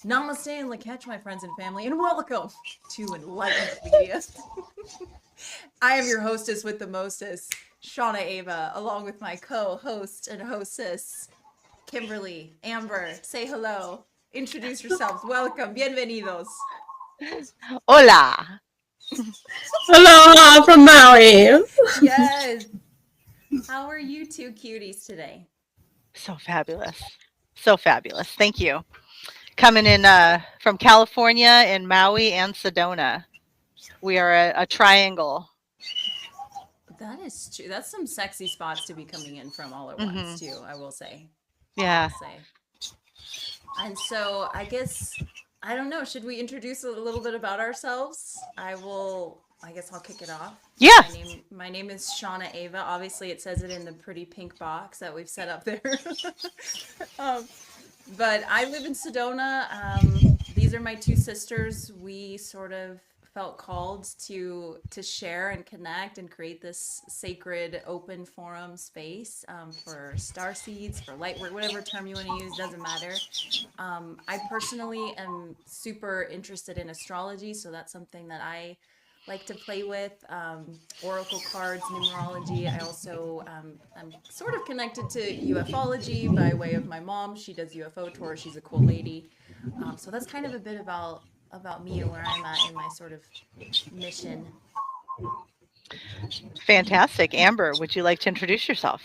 Namaste and Lakach, my friends and family, and welcome to Enlightened Media. I am your hostess with the mostest, Shana Ava, along with my co-host and hostess, Kimberly. Amber, say hello. Introduce yourselves. Welcome. Bienvenidos. Hola. Aloha from Maui. Yes. How are you two cuties today? So fabulous. So fabulous. Thank you. Coming in from California in Maui and Sedona. We are a triangle. That is true. That's some sexy spots to be coming in from all at once, too, I will say. Yeah. And so I guess, I don't know, should we introduce a little bit about ourselves? I guess I'll kick it off. Yeah. My name is Shana Ava. Obviously, it says it in the pretty pink box that we've set up there. But I live in Sedona. These are my two sisters. We sort of felt called to share and connect and create this sacred open forum space for star seeds, for light work, whatever term you want to use, doesn't matter. I personally am super interested in astrology, so that's something that I like to play with. Oracle cards, numerology. I also I'm sort of connected to ufology by way of my mom. She does UFO tours. She's a cool lady. So that's kind of a bit about me and where I'm at in my sort of mission. Fantastic. Amber, would you like to introduce yourself?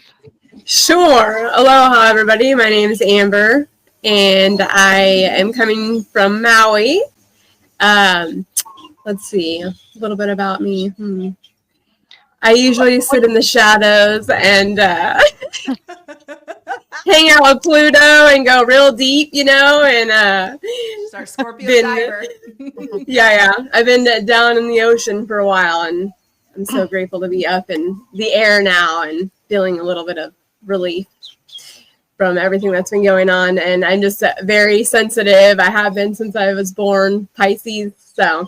Sure. Aloha, everybody. My name is Amber, and I am coming from Maui. Let's see. A little bit about me. I usually sit in the shadows and hang out with Pluto and go real deep, and Start Scorpio diver. yeah. I've been down in the ocean for a while, and I'm so grateful to be up in the air now and feeling a little bit of relief from everything that's been going on. And I'm just very sensitive. I have been since I was born, Pisces, so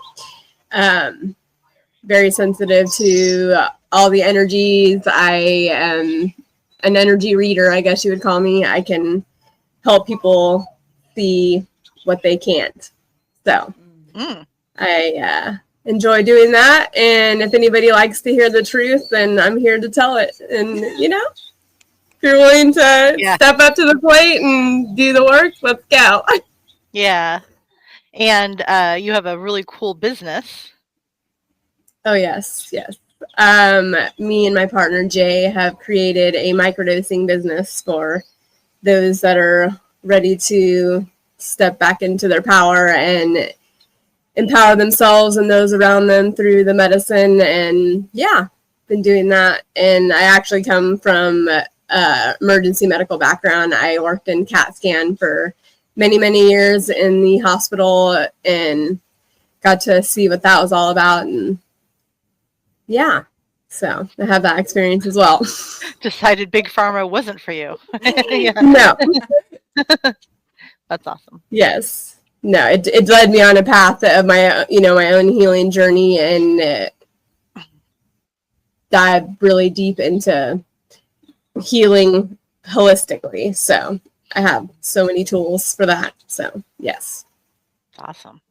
very sensitive to all the energies. I am an energy reader, I guess you would call me. I can help people see what they can't. So I enjoy doing that. And if anybody likes to hear the truth, then I'm here to tell it. And, if you're willing to step up to the plate and do the work, let's go. Yeah. And you have a really cool business. Oh, yes. Me and my partner, Jay, have created a microdosing business for those that are ready to step back into their power and empower themselves and those around them through the medicine. And been doing that. And I actually come from emergency medical background. I worked in CAT scan for many, many years in the hospital and got to see what that was all about. And so I have that experience as well. Decided Big Pharma wasn't for you. No. That's awesome. Yes. No, it led me on a path of my own healing journey and dive really deep into healing holistically. So I have so many tools for that. So yes. Awesome.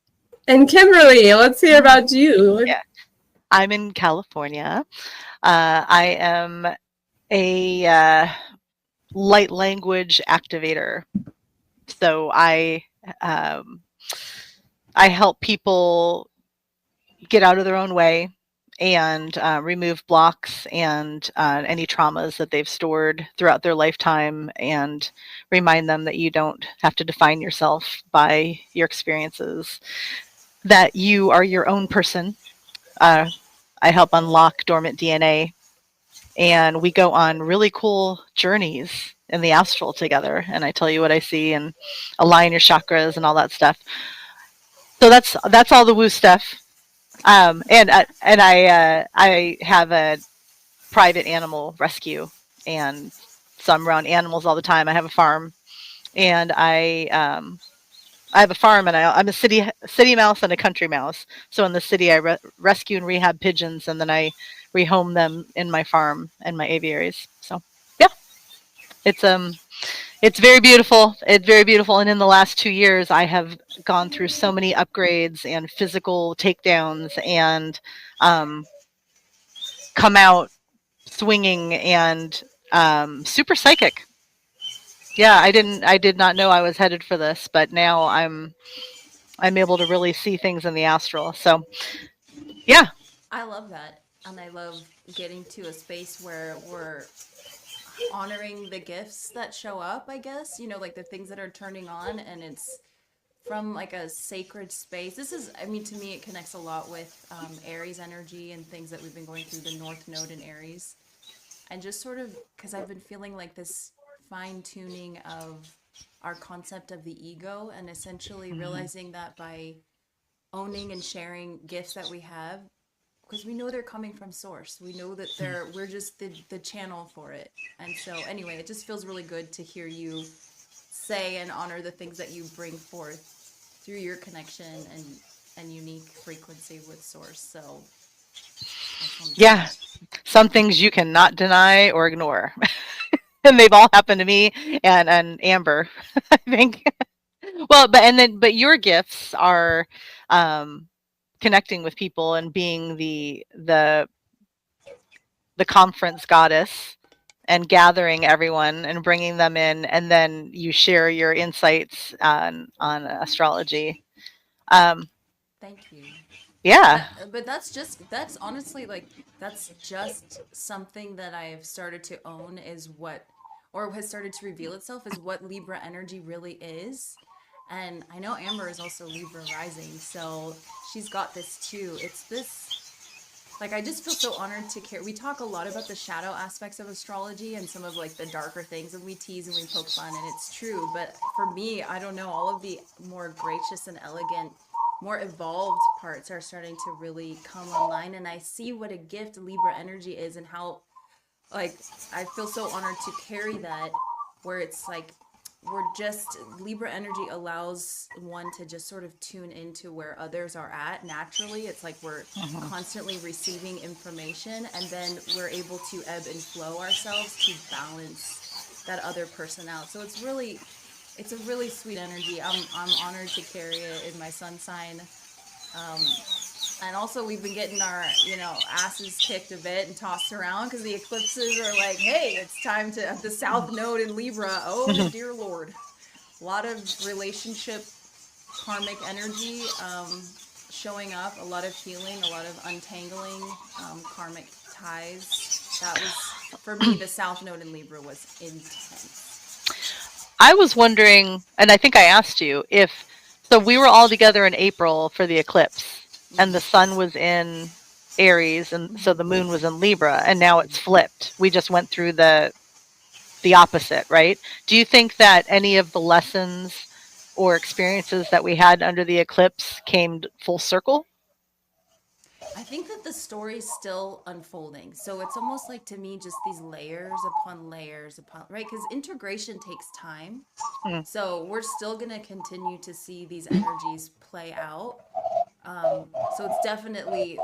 And Kimberly, let's hear about you. Yeah. I'm in California. I am a light language activator. So I help people get out of their own way and remove blocks and any traumas that they've stored throughout their lifetime, and remind them that you don't have to define yourself by your experiences, that you are your own person. I help unlock dormant DNA, and we go on really cool journeys in the astral together, and I tell you what I see and align your chakras and all that stuff. So that's all the woo stuff. And I have a private animal rescue, and so I'm around animals all the time. I have a farm, and I have a farm, and I'm a city mouse and a country mouse. So in the city, I rescue and rehab pigeons, and then I rehome them in my farm and my aviaries. So yeah, it's It's very beautiful. It's very beautiful. And in the last 2 years, I have gone through so many upgrades and physical takedowns and um, come out swinging and super psychic. Yeah, I did not know I was headed for this, but now I'm able to really see things in the astral. So yeah. I love that. And I love getting to a space where we're honoring the gifts that show up, I guess, like the things that are turning on, and it's from like a sacred space. This is, I mean, to me, it connects a lot with Aries energy and things that we've been going through, the North Node in Aries. And just sort of because I've been feeling like this fine tuning of our concept of the ego, and essentially Mhm. realizing that by owning and sharing gifts that we have, because we know they're coming from source, we know that we're just the channel for it. And so anyway, it just feels really good to hear you say and honor the things that you bring forth through your connection and unique frequency with source. So I just wanted to say Yeah, that. some things you cannot deny or ignore. And they've all happened to me and Amber, I think. Well, but your gifts are um, connecting with people and being the conference goddess and gathering everyone and bringing them in, and then you share your insights on astrology. Um, Thank you. yeah. But that's honestly like that's just something that I've started to own, is what, or has started to reveal itself, is what Libra energy really is. And I know Amber is also Libra rising, so she's got this too. It's this, like, I just feel so honored to care. We talk a lot about the shadow aspects of astrology and some of like the darker things, and we tease and we poke fun, and it's true. But for me, I don't know, all of the more gracious and elegant, more evolved parts are starting to really come online, and I see what a gift Libra energy is, and how, like, I feel so honored to carry that, where it's like we're just, Libra energy allows one to just sort of tune into where others are at naturally. It's like we're Mhm. constantly receiving information, and then we're able to ebb and flow ourselves to balance that other person out. So it's a really sweet energy. I'm honored to carry it in my sun sign. Um, and also we've been getting our asses kicked a bit and tossed around because the eclipses are like, hey, it's time to the south node in Libra. Oh Mhm. dear lord, a lot of relationship karmic energy showing up, a lot of healing, a lot of untangling karmic ties. That was, for me, the south node in Libra was intense. I was wondering, and I think I asked you if so. We were all together in April for the eclipse, and the Mm-hmm. sun was in Aries, and so the Mm-hmm. moon was in Libra, and now it's flipped. We just went through the opposite, right? Do you think that any of the lessons or experiences that we had under the eclipse came full circle? I think that the story's still unfolding. So it's almost like, to me, just these layers upon layers upon, right? Because integration takes time. Mm, So we're still going to continue to see these energies play out. So it's definitely,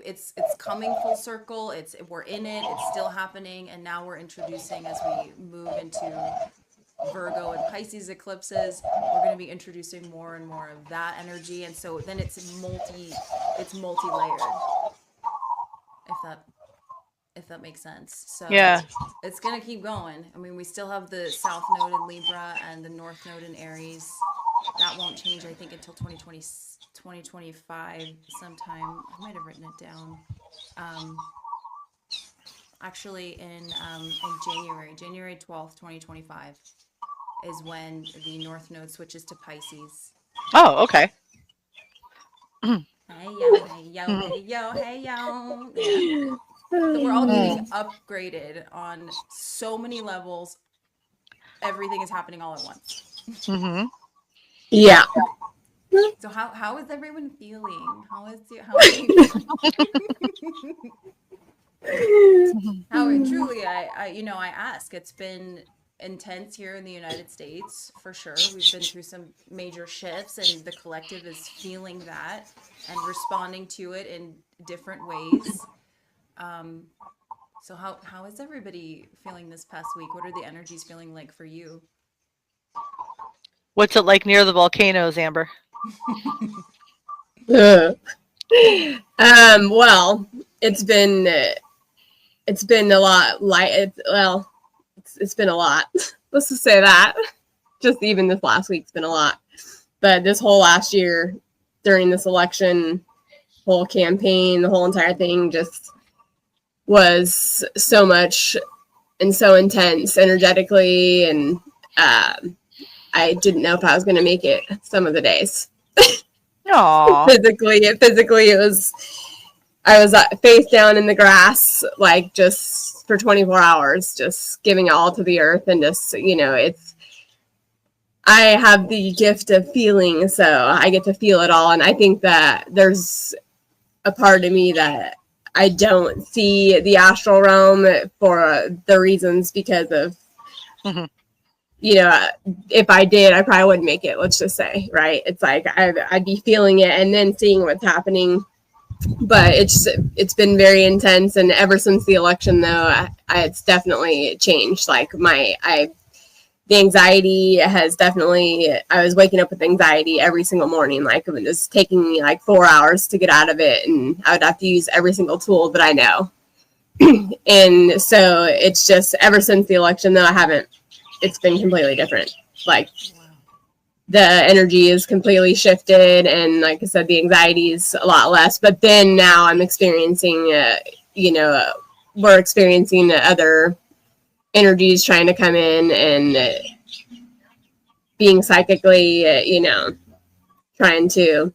it's coming full circle. We're in it. It's still happening, and now we're introducing, as we move into Virgo and Pisces eclipses, we're going to be introducing more and more of that energy, and so then it's multi-layered, if that makes sense. yeah. So it's going to keep going. I mean, we still have the south node in Libra and the north node in Aries. That won't change, I think, until 2025 sometime. I might have written it down. Um, Actually, in January 12th, 2025 is when the north node switches to Pisces. Oh, okay. Hey yo, hey yo, hey yo, hey yo. Yeah. So we're all getting Mm, upgraded on so many levels. Everything is happening all at once. hmm. Yeah. So how is everyone feeling? How are you feeling? How truly, I ask. It's been intense here in the United States for sure. We've been through some major shifts, and the collective is feeling that and responding to it in different ways. Um, so how is everybody feeling this past week? What are the energies feeling like for you? What's it like near the volcanoes, Amber? Ugh. Well, it's been a lot it's been a lot. Let's just say that. Just even this last week's been a lot. But this whole last year during this election, whole campaign, the whole entire thing just was so much and so intense energetically, and I didn't know if I was going to make it some of the days. Aww. Physically, it was. I was face down in the grass, like just for 24 hours, just giving it all to the earth, and just it's. I have the gift of feeling, so I get to feel it all, and I think that there's a part of me that I don't see the astral realm for the reasons because of. Mhm. If I did, I probably wouldn't make it. Let's just say, right? It's like I'd be feeling it and then seeing what's happening, but it's been very intense. And ever since the election, though, it's definitely changed. Like the anxiety has definitely. I was waking up with anxiety every single morning. Like it was taking me like 4 hours to get out of it, and I would have to use every single tool that I know. And so it's just ever since the election, though, I haven't. It's been completely different. Like the energy is completely shifted, and like I said, the anxiety is a lot less. But then now I'm experiencing, we're experiencing other energies trying to come in and being psychically, trying to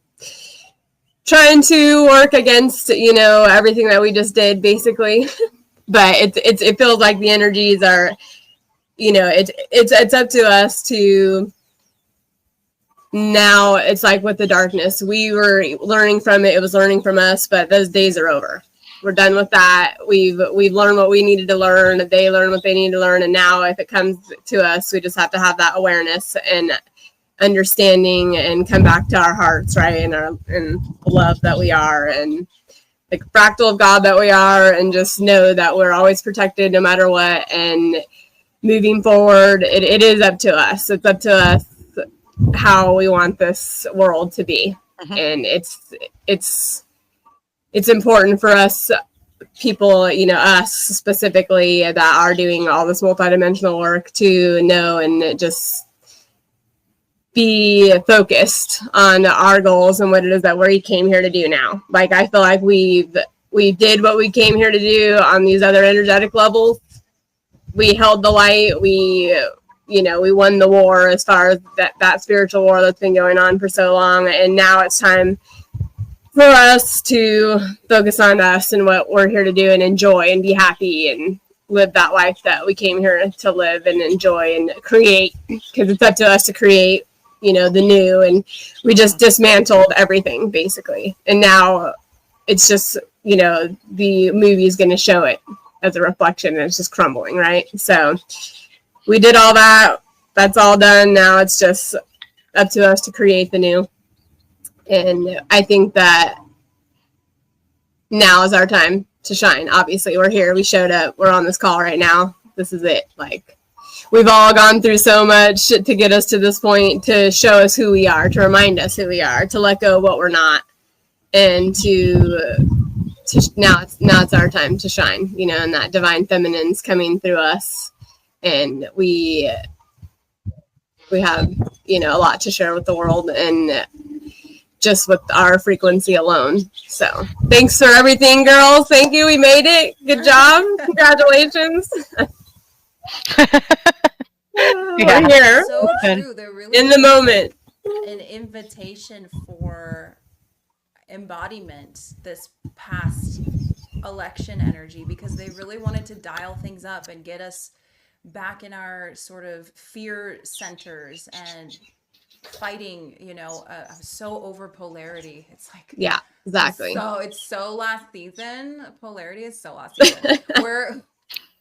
work against, everything that we just did, basically. But it feels like the energies are. It's up to us to now. It's like with the darkness, we were learning from it. It was learning from us, but those days are over. We're done with that. We've learned what we needed to learn. They learned what they needed to learn, and now if it comes to us, we just have to have that awareness and understanding and come back to our hearts, right, and the love that we are, and the fractal of God that we are, and just know that we're always protected no matter what. And moving forward, it is up to us. It's up to us how we want this world to be. Mhm. And it's important for us people, us specifically that are doing all this multidimensional work to know and just be focused on our goals and what it is that we came here to do now. Like I feel like we did what we came here to do on these other energetic levels. We held the light. We won the war as far as that spiritual war that's been going on for so long. And now it's time for us to focus on us and what we're here to do and enjoy and be happy and live that life that we came here to live and enjoy and create, because it's up to us to create, the new. And we just dismantled everything basically. And now it's just, the movie is going to show it as a reflection, and it's just crumbling, right? So we did all that. That's all done. Now it's just up to us to create the new. And I think that now is our time to shine. Obviously, we're here. We showed up. We're on this call right now. This is it. Like, we've all gone through so much to get us to this point, to show us who we are, to remind us who we are, to let go of what we're not, and now it's our time to shine, and that divine feminine's coming through us, and we have, a lot to share with the world, and just with our frequency alone. So thanks for everything, girls. Thank you. We made it. Good job. Congratulations. We're here. So true. They're really in the moment. an invitation for embodiment this past election energy, because they really wanted to dial things up and get us back in our sort of fear centers and fighting, so over polarity. It's like, Yeah, exactly. so it's so last season. Polarity is so last season. Where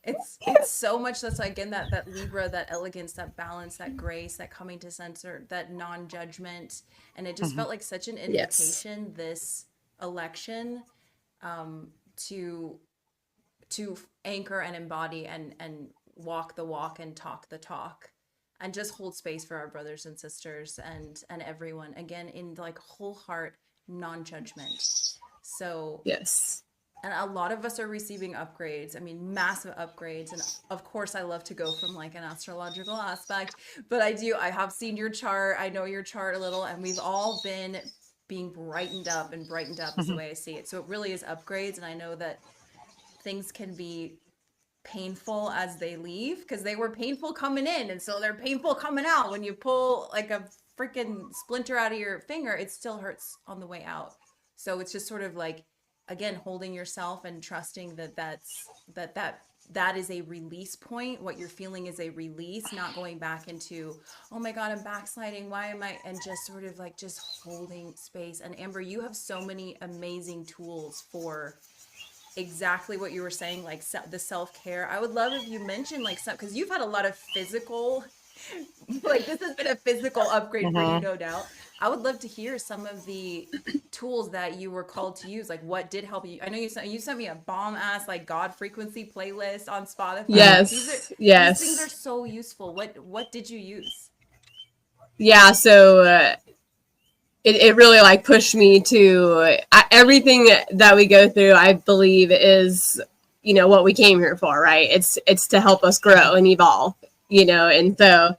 it's so much that's like in that Libra, that elegance, that balance, that grace, that coming to center, that non-judgment. And it just felt like such an invitation, this election, to anchor and embody and walk the walk and talk the talk. and just hold space for our brothers and sisters and everyone, again, in like whole heart, non-judgment. So Yes. and a lot of us are receiving upgrades. I mean, massive upgrades. And of course, I love to go from like an astrological aspect, but I have seen your chart. I know your chart a little, and we've all been being brightened up, and brightened up is the way I see it. So it really is upgrades. And I know that things can be painful as they leave, because they were painful coming in. And so they're painful coming out. When you pull like a freaking splinter out of your finger, it still hurts on the way out. So it's just sort of like, again, holding yourself and trusting that that is a release point. What you're feeling is a release, not going back into, oh my God, I'm backsliding, why am I, and just sort of like just holding space. And Amber, you have so many amazing tools for exactly what you were saying, like the self-care. I would love if you mentioned like some, because you've had a lot of physical like this has been a physical upgrade for you, no doubt. I would love to hear some of the tools that you were called to use. Like, what did help you? I know you sent me a bomb ass like God frequency playlist on Spotify. Yes, these things are so useful. What did you use? Yeah, so it really like pushed me to everything that we go through. I believe is, you know, what we came here for, right? It's to help us grow and evolve, you know, and so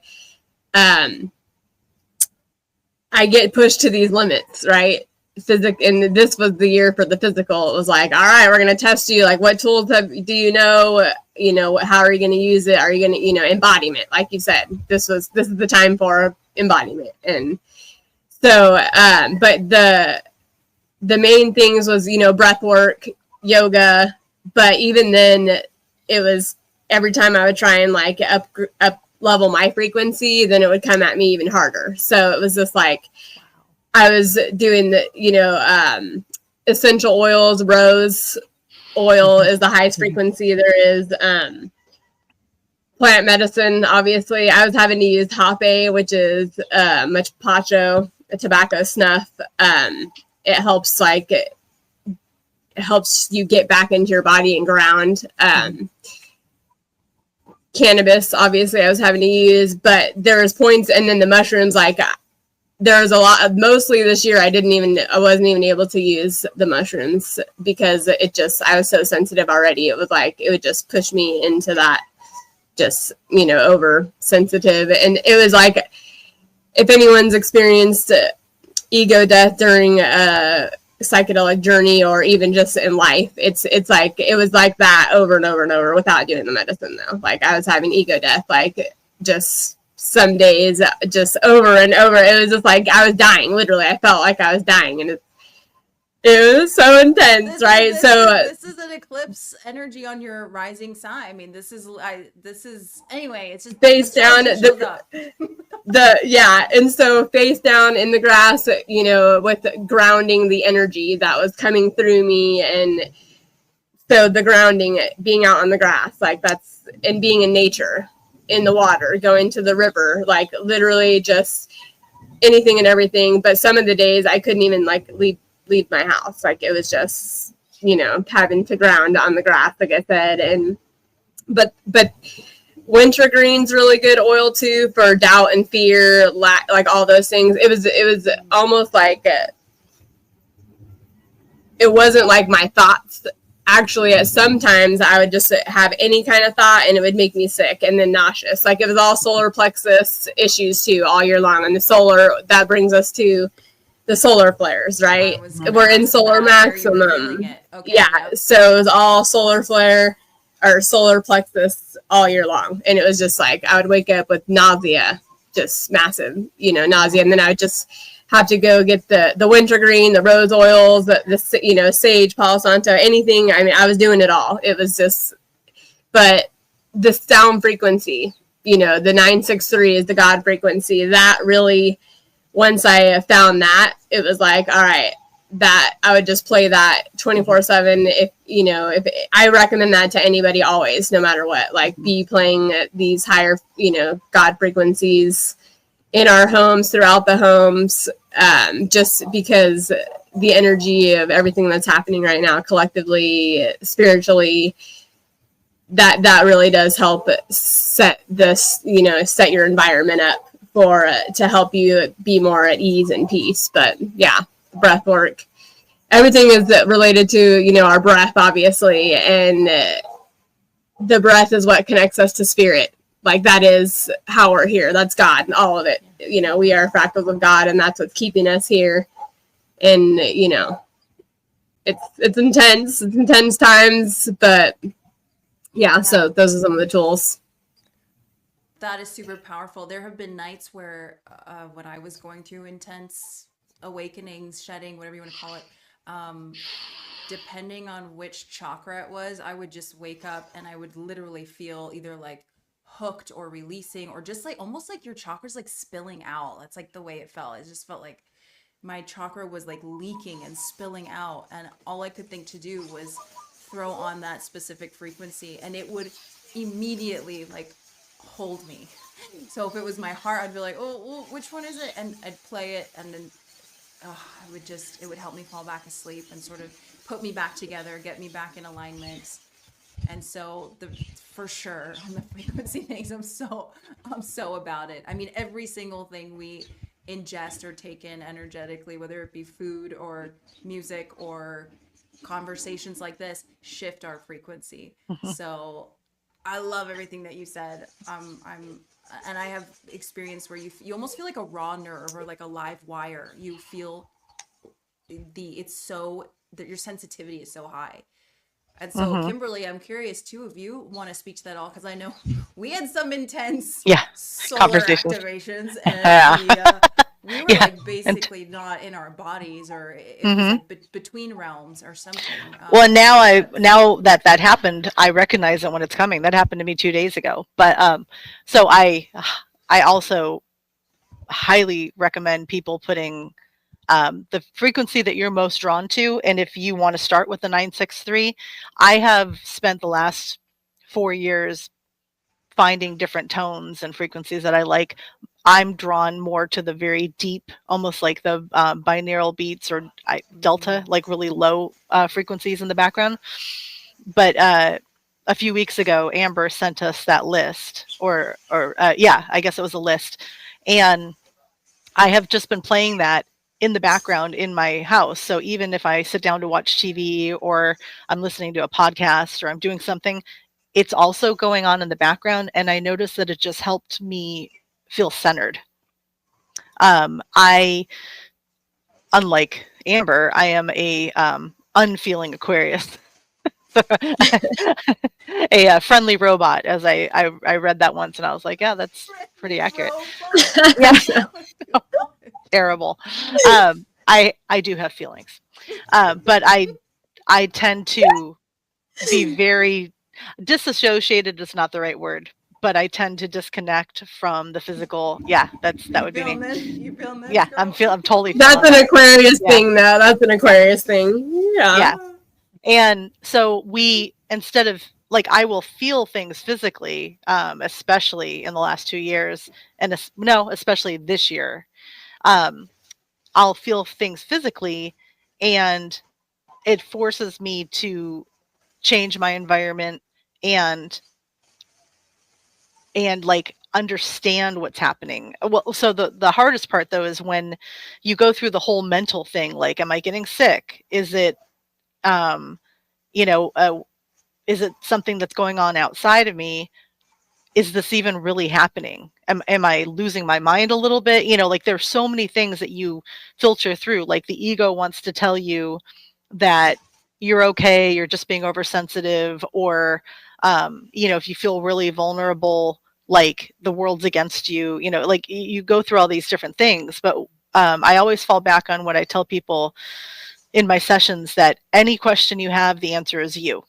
I get pushed to these limits, right? And this was the year for the physical. It was like, all right, we're going to test you. Like, what tools do you know? You know, how are you going to use it? Are you going to, you know, embodiment? Like you said, this is the time for embodiment. And so, but the main things was, you know, breath work, yoga. But even then, it was every time I would try and like up level my frequency, then it would come at me even harder. So it was just like, I was doing the, you know, essential oils. Rose oil is the highest frequency there is. Plant medicine, obviously. I was having to use Hape, which is mapacho, a tobacco snuff. It helps it helps you get back into your body and ground. Cannabis, obviously, I was having to use, but there was points, and then the mushrooms, like there was a lot of, mostly this year, I wasn't even able to use the mushrooms because I was so sensitive already. It was like, it would just push me into that, just, you know, oversensitive. And it was like, if anyone's experienced ego death during a psychedelic journey or even just in life, it's like, it was like that over and over and over without doing the medicine though. Like I was having ego death, like just some days just over and over. It was just like I was dying. Literally, I felt like I was dying, and it was so intense, right? This is an eclipse energy on your rising sign. I mean, this is anyway. It's just face down. And so face down in the grass, you know, with grounding the energy that was coming through me, and so the grounding, being out on the grass, like that's, and being in nature. In the water, going to the river, like literally just anything and everything. But some of the days I couldn't even like leave my house. Like it was just, you know, having to ground on the grass, like I said. And but wintergreen's really good oil too for doubt and fear, like all those things. It was almost like it wasn't like my thoughts. Actually, sometimes I would just have any kind of thought and it would make me sick and then nauseous. Like it was all solar plexus issues too all year long. And the solar, that brings us to the solar flares, right? We're in solar maximum. Okay, yeah. So it was all solar flare or solar plexus all year long. And it was just like, I would wake up with nausea, just massive, you know, nausea. And then I would just have to go get the wintergreen, the rose oils, the you know, sage, Palo Santo, anything. I mean, I was doing it all. It was just, but the sound frequency, you know, the 963 is the God frequency. That really, once I found that, it was like, all right, that I would just play that 24/7. If, you know, if I recommend that to anybody always, no matter what, like be playing these higher, you know, God frequencies in our homes, throughout the homes, just because the energy of everything that's happening right now, collectively, spiritually, that really does help set this, set your environment up for to help you be more at ease and peace. But yeah, breath work, everything is related to our breath, obviously, and the breath is what connects us to spirit. Like, that is how we're here. That's God, all of it. We are fractals of God, and that's what's keeping us here. And it's intense times, but yeah, so those are some of the tools. That is super powerful. There have been nights where when I was going through intense awakenings, shedding, whatever you want to call it, depending on which chakra it was, I would just wake up and I would literally feel either like hooked or releasing, or just like almost like your chakras like spilling out. That's like the way it felt. It just felt like my chakra was like leaking and spilling out, and all I could think to do was throw on that specific frequency, and it would immediately like hold me. So if it was my heart, I'd be like, oh, which one is it? And I'd play it, and then it would help me fall back asleep and sort of put me back together, get me back in alignment. And so for sure on the frequency things, I'm so about it. I mean, every single thing we ingest or take in energetically, whether it be food or music or conversations like this, shift our frequency. So I love everything that you said. And I have experience where you almost feel like a raw nerve or like a live wire. You feel it's so that your sensitivity is so high. And so, Kimberly, I'm curious too if you want to speak to that all, because I know we had some intense solar activations, and we were like basically not in our bodies, or it was like between realms or something. Well, now that happened, I recognize it when it's coming. That happened to me 2 days ago. But so I also highly recommend people putting the frequency that you're most drawn to. And if you want to start with the 963, I have spent the last 4 years finding different tones and frequencies that I like. I'm drawn more to the very deep, almost like the binaural beats or delta, like really low frequencies in the background. But a few weeks ago, Amber sent us that list, or I guess it was a list. And I have just been playing that in the background in my house. So even if I sit down to watch TV, or I'm listening to a podcast, or I'm doing something, it's also going on in the background. And I noticed that it just helped me feel centered. I, unlike Amber, I am a unfeeling Aquarius. A friendly robot, as I read that once, and I was like, yeah, that's pretty accurate. Yeah. Terrible. I do have feelings, but I tend to be very disassociated. Is not the right word, but I tend to disconnect from the physical. Yeah, that would be me. You feeling this? Yeah, girl? I'm totally. That's an Aquarius thing, though. That's an Aquarius thing. Yeah. And so instead of like, I will feel things physically, especially in the last 2 years, and especially this year. I'll feel things physically, and it forces me to change my environment and like understand what's happening. Well, so the hardest part though is when you go through the whole mental thing, like, am I getting sick? Is it, is it something that's going on outside of me? Is this even really happening? Am I losing my mind a little bit? Like, there's so many things that you filter through. Like, the ego wants to tell you that you're okay, you're just being oversensitive, or, if you feel really vulnerable, like the world's against you, like you go through all these different things. But I always fall back on what I tell people in my sessions, that any question you have, the answer is you.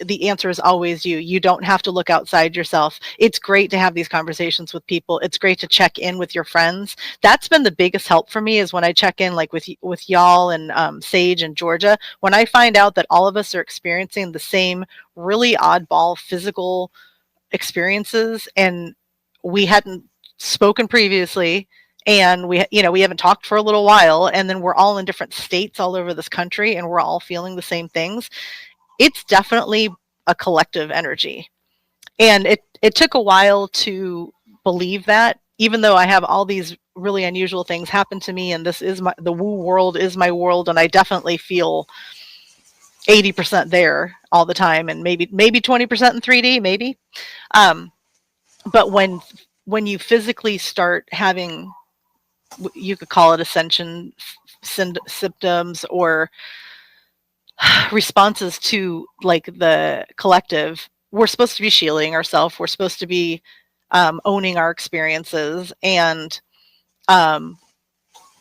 The answer is always you. You don't have to look outside yourself. It's great to have these conversations with people. It's great to check in with your friends. That's been the biggest help for me, is when I check in, like with y'all and Sage and Georgia, when I find out that all of us are experiencing the same really oddball physical experiences, and we hadn't spoken previously, and we haven't talked for a little while, and then we're all in different states all over this country, and we're all feeling the same things. It's definitely a collective energy. And it took a while to believe that, even though I have all these really unusual things happen to me, and this is the woo world is my world, and I definitely feel 80% there all the time, and maybe 20% in 3D, maybe. But when you physically start having, you could call it ascension symptoms or responses to like the collective, we're supposed to be shielding ourselves. We're supposed to be owning our experiences, and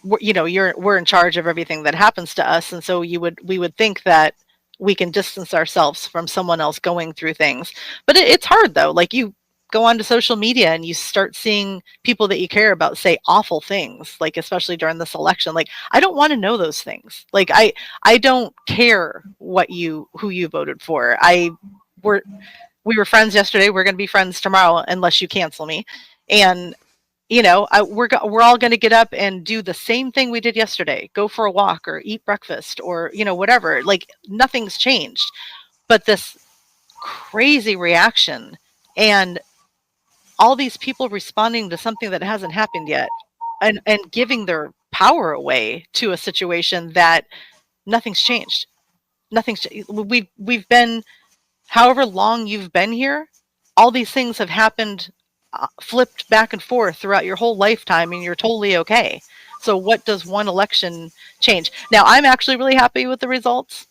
we're in charge of everything that happens to us. And so we would think that we can distance ourselves from someone else going through things, but it's hard though. Like, you go onto social media and you start seeing people that you care about say awful things, like especially during this election. Like, I don't want to know those things. Like, I don't care who you voted for. We were friends yesterday. We're going to be friends tomorrow unless you cancel me. And we're all going to get up and do the same thing we did yesterday. Go for a walk or eat breakfast or whatever. Like, nothing's changed. But this crazy reaction and all these people responding to something that hasn't happened yet, and giving their power away to a situation that nothing's changed. We've been, however long you've been here, all these things have happened, flipped back and forth throughout your whole lifetime, and you're totally okay. So what does one election change? Now, I'm actually really happy with the results.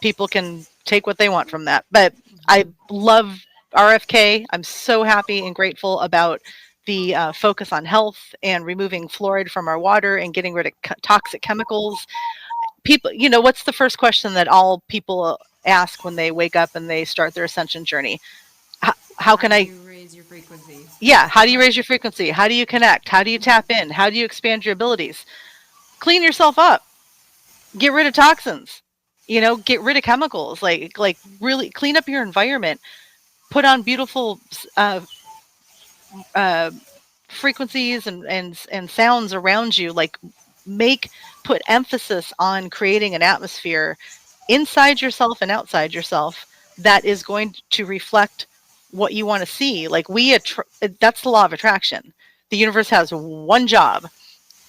People can take what they want from that, but I love RFK. I'm so happy and grateful about the focus on health and removing fluoride from our water and getting rid of toxic chemicals. People, what's the first question that all people ask when they wake up and they start their ascension journey? How can I raise your frequency? Yeah, how do you raise your frequency? How do you connect? How do you tap in? How do you expand your abilities? Clean yourself up. Get rid of toxins. Get rid of chemicals. Like really clean up your environment. Put on beautiful frequencies and sounds around you. Like, put emphasis on creating an atmosphere inside yourself and outside yourself that is going to reflect what you want to see. Like, that's the law of attraction. The universe has one job.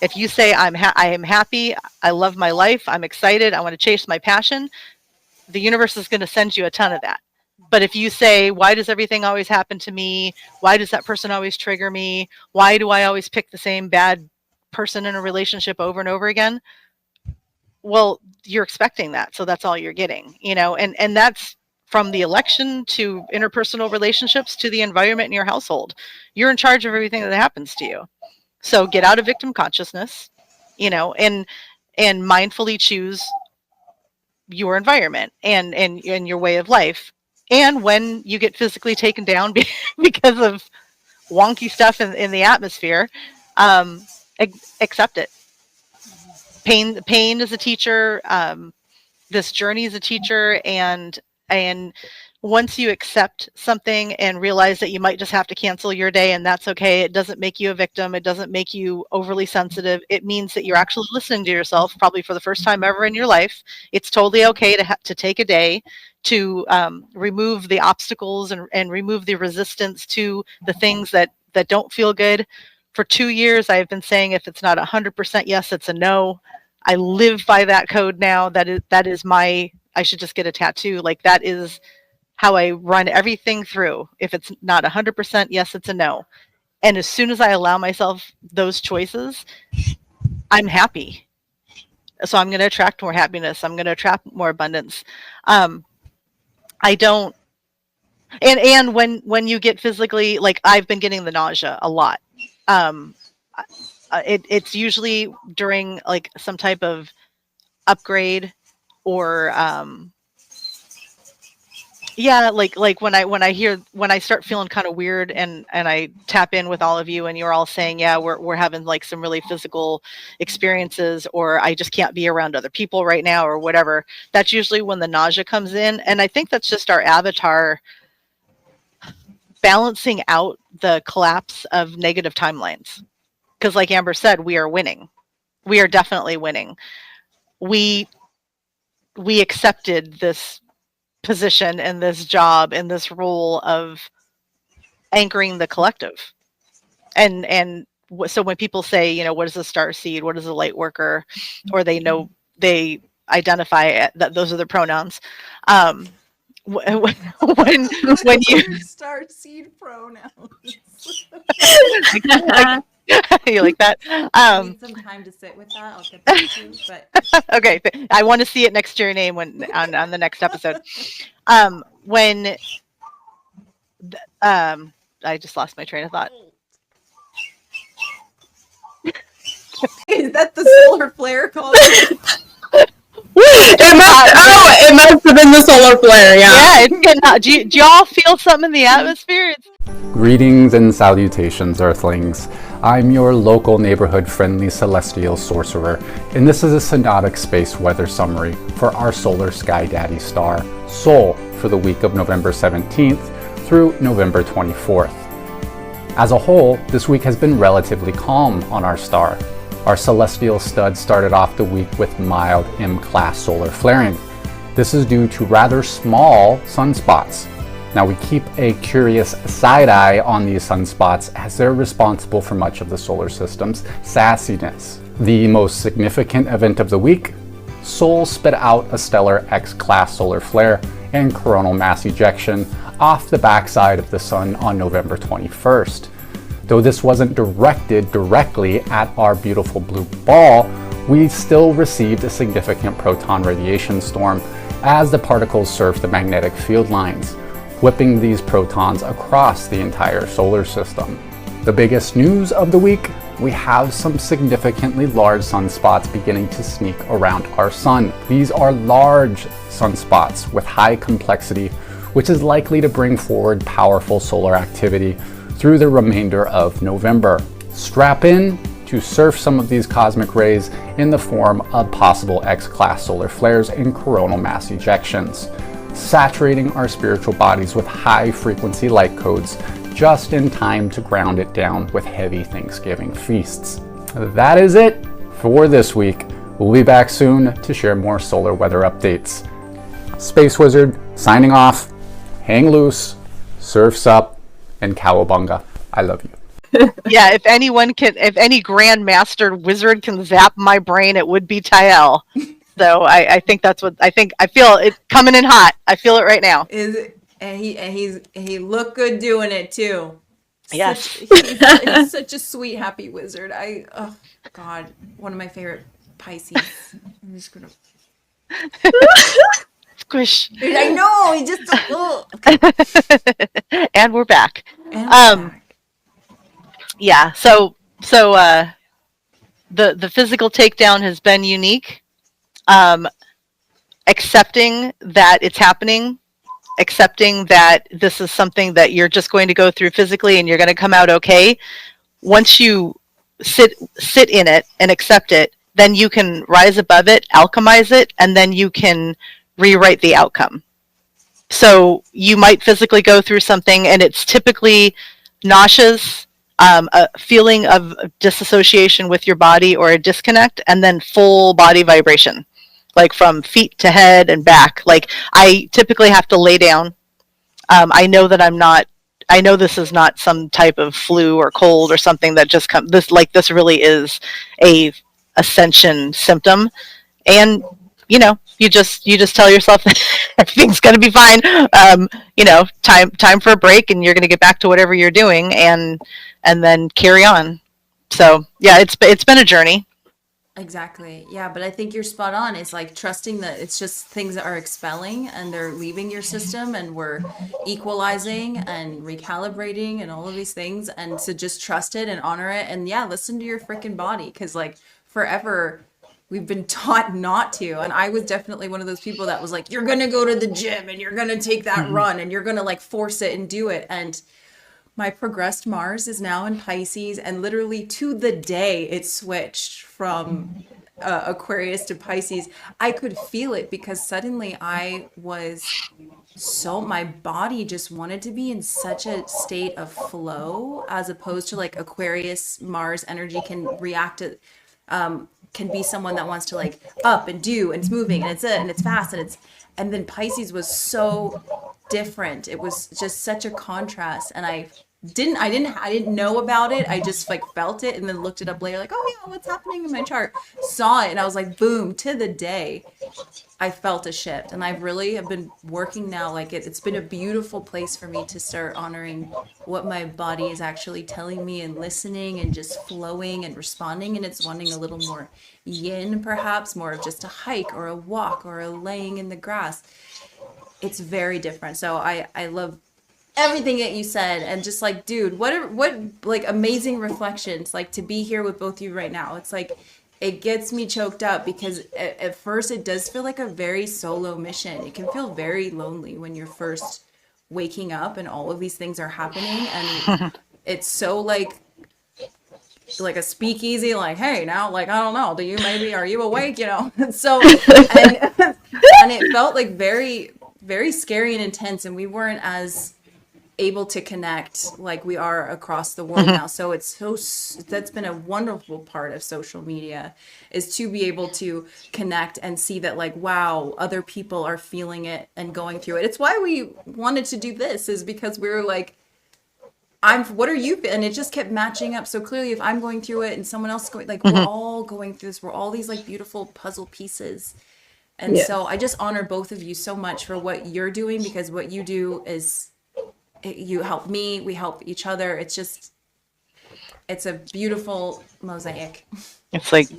If you say I am happy, I love my life, I'm excited, I want to chase my passion, the universe is going to send you a ton of that. But if you say, why does everything always happen to me? Why does that person always trigger me? Why do I always pick the same bad person in a relationship over and over again? Well, you're expecting that, so that's all you're getting, and that's from the election to interpersonal relationships to the environment in your household. You're in charge of everything that happens to you. So get out of victim consciousness, and mindfully choose your environment and your way of life. And when you get physically taken down because of wonky stuff in the atmosphere, accept it. Pain is a teacher. This journey is a teacher, and once you accept something and realize that you might just have to cancel your day, and that's okay. It doesn't make you a victim. It doesn't make you overly sensitive. It means that you're actually listening to yourself, probably for the first time ever in your life. It's totally okay to take a day to remove the obstacles and remove the resistance to the things that don't feel good. For 2 years, I've been saying, if it's not 100% yes, it's a no. I live by that code now. That is my, I should just get a tattoo. Like, that is how I run everything through. If it's not 100% yes, it's a no. And as soon as I allow myself those choices, I'm happy. So I'm going to attract more happiness. I'm going to attract more abundance. I don't, and when you get physically, like, I've been getting the nausea a lot. It's usually during like some type of upgrade or like when I start feeling kind of weird and I tap in with all of you and you're all saying, yeah, we're having like some really physical experiences, or I just can't be around other people right now or whatever. That's usually when the nausea comes in. And I think that's just our avatar balancing out the collapse of negative timelines. Because like Amber said, we are winning. We are definitely winning. We accepted this position and this job and this role of anchoring the collective. And so when people say, you know, what is a star seed, what is a light worker, or they know, they identify that those are their pronouns. um when when you Your star seed pronouns. you like that? I need some time to sit with that. I'll get back to you. But Okay, I want to see it next to your name when on the next episode. When I just lost my train of thought. is that the solar flare called? It must have been the solar flare. Yeah, it's getting hot. Do y'all feel something in the atmosphere? Greetings and salutations, Earthlings. I'm your local neighborhood-friendly celestial sorcerer, and this is a synodic space weather summary for our solar sky daddy star, Sol, for the week of November 17th through November 24th. As a whole, this week has been relatively calm on our star. Our celestial stud started off the week with mild M-class solar flaring. This is due to rather small sunspots. Now we keep a curious side eye on these sunspots as they're responsible for much of the solar system's sassiness. The most significant event of the week, Sol spit out a stellar X-class solar flare and coronal mass ejection off the backside of the sun on November 21st. Though this wasn't directed directly at our beautiful blue ball, we still received a significant proton radiation storm as the particles surfed the magnetic field lines, whipping these protons across the entire solar system. The biggest news of the week, we have some significantly large sunspots beginning to sneak around our sun. These are large sunspots with high complexity, which is likely to bring forward powerful solar activity through the remainder of November. Strap in to surf some of these cosmic rays in the form of possible X-class solar flares and coronal mass ejections, saturating our spiritual bodies with high-frequency light codes just in time to ground it down with heavy Thanksgiving feasts. That is it for this week. We'll be back soon to share more solar weather updates. Space Wizard signing off. Hang loose, surfs up, and cowabunga. I love you. Yeah, if any grandmaster wizard can zap my brain, it would be Tyel. So I think that's what I feel it coming in hot. I feel it right now. Is it? And he looked good doing it too. Yes. He's such a sweet, happy wizard. Oh God, one of my favorite Pisces. I'm just gonna. Squish. I know. He just. And we're back. And we're back. Yeah. So the physical takedown has been unique. Accepting that it's happening, accepting that this is something that you're just going to go through physically and you're going to come out okay. Once you sit in it and accept it, then you can rise above it, alchemize it, and then you can rewrite the outcome. So you might physically go through something and it's typically nauseous, a feeling of disassociation with your body or a disconnect, and then full body vibration, like from feet to head and back. Like I typically have to lay down. I know that I know this is not some type of flu or cold or something that just comes. This really is a ascension symptom, and you just tell yourself that everything's going to be fine. Time for a break, and you're going to get back to whatever you're doing, and then carry on. So yeah, it's been a journey. Exactly. Yeah, but I think you're spot on. It's like trusting that it's just things that are expelling and they're leaving your system, and we're equalizing and recalibrating and all of these things, and to just trust it and honor it, and yeah, listen to your freaking body, because like forever we've been taught not to. And I was definitely one of those people that was like, you're gonna go to the gym and you're gonna take that run and you're gonna like force it and do it. And my progressed Mars is now in Pisces, and literally to the day it switched from Aquarius to Pisces. I could feel it, because suddenly my body just wanted to be in such a state of flow, as opposed to like Aquarius Mars energy can react to can be someone that wants to like up and do, and it's moving, and it's fast, and then Pisces was so different. It was just such a contrast, and I didn't know about it. I just like felt it and then looked it up later, like, oh yeah, what's happening in my chart? Saw it, and I was like, boom, to the day I felt a shift. And I really have been working now, like it's been a beautiful place for me to start honoring what my body is actually telling me, and listening and just flowing and responding. And it's wanting a little more yin, perhaps more of just a hike or a walk or a laying in the grass. It's very different. So I love everything that you said, and just like, dude, what like amazing reflections, like to be here with both of you right now. It's like it gets me choked up, because at first it does feel like a very solo mission. It can feel very lonely when you're first waking up and all of these things are happening, and it's so like a speakeasy, like, hey, now, like, I don't know, are you awake, so and it felt like very, very scary and intense, and we weren't as able to connect like we are across the world now. So that's been a wonderful part of social media, is to be able to connect and see that, like, wow, other people are feeling it and going through it. It's why we wanted to do this, is because we were like, what are you, and it just kept matching up so clearly. If I'm going through it and someone else is going, like, we're all going through this, we're all these like beautiful puzzle pieces. And so I just honor both of you so much for what you're doing, because what you do is, you help me, we help each other. It's a beautiful mosaic. It's like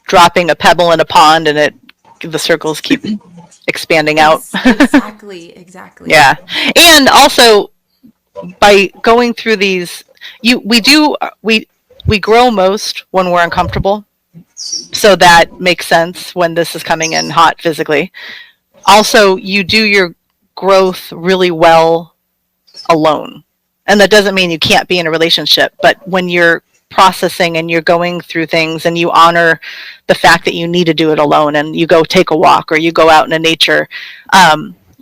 dropping a pebble in a pond, and the circles keep expanding out. Exactly. Yeah. And also, by going through these, we grow most when we're uncomfortable. So that makes sense when this is coming in hot physically. Also, you do your growth really well alone. And that doesn't mean you can't be in a relationship, but when you're processing and you're going through things, and you honor the fact that you need to do it alone, and you go take a walk or you go out in nature,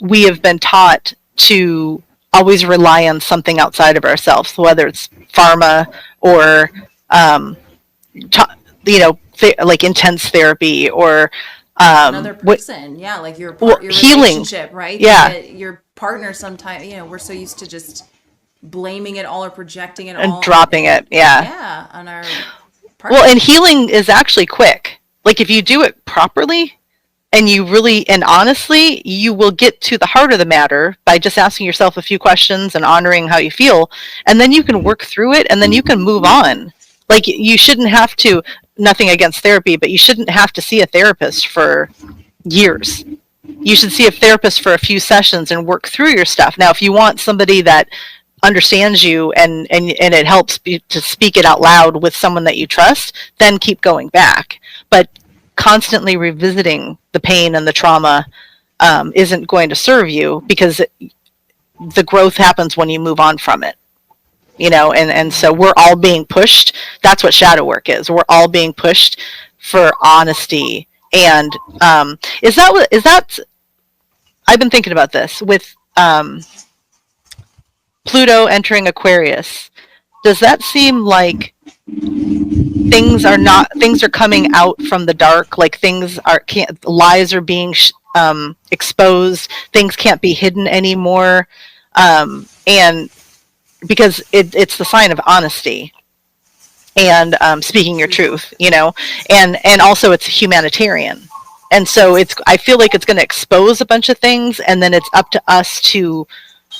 we have been taught to always rely on something outside of ourselves, whether it's pharma or like intense therapy, or another person, like your healing, relationship, right? Your partner. Sometimes, we're so used to just blaming it all or projecting it and all dropping it. On our partner. Well, and healing is actually quick. Like, if you do it properly, and you really, and honestly, you will get to the heart of the matter by just asking yourself a few questions and honoring how you feel, and then you can work through it, and then you can move on. Like, you shouldn't have to, nothing against therapy, but you shouldn't have to see a therapist for years. You should see a therapist for a few sessions and work through your stuff. Now, if you want somebody that understands you and it helps to speak it out loud with someone that you trust, then keep going back. But constantly revisiting the pain and the trauma isn't going to serve you, because the growth happens when you move on from it. And so we're all being pushed. That's what shadow work is. We're all being pushed for honesty. And is that I've been thinking about this with Pluto entering Aquarius. Does that seem like things are coming out from the dark? Like, lies are being exposed. Things can't be hidden anymore. And because it's the sign of honesty and speaking your truth, and also it's humanitarian. And so I feel like it's going to expose a bunch of things, and then it's up to us to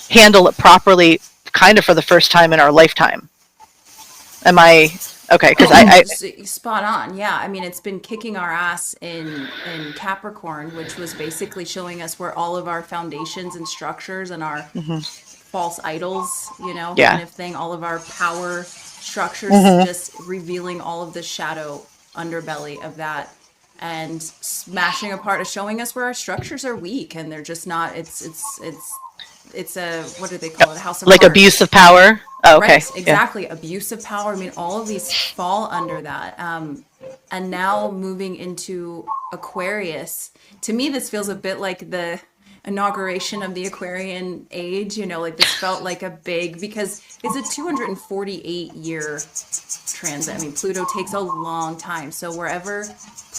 handle it properly, kind of for the first time in our lifetime. Am I okay? Because I spot on. Yeah, I mean, it's been kicking our ass in Capricorn, which was basically showing us where all of our foundations and structures and our false idols, kind of thing, all of our power structures, just revealing all of the shadow underbelly of that, and smashing apart, showing us where our structures are weak, and they're just not. It's a, what do they call it? A house of like cards. Abuse of power. Oh, okay. Right, exactly. Abuse of power. I mean, all of these fall under that. And now moving into Aquarius, to me, this feels a bit like the inauguration of the Aquarian age. Like, this felt like a big, because it's a 248-year transit. I mean, Pluto takes a long time. So wherever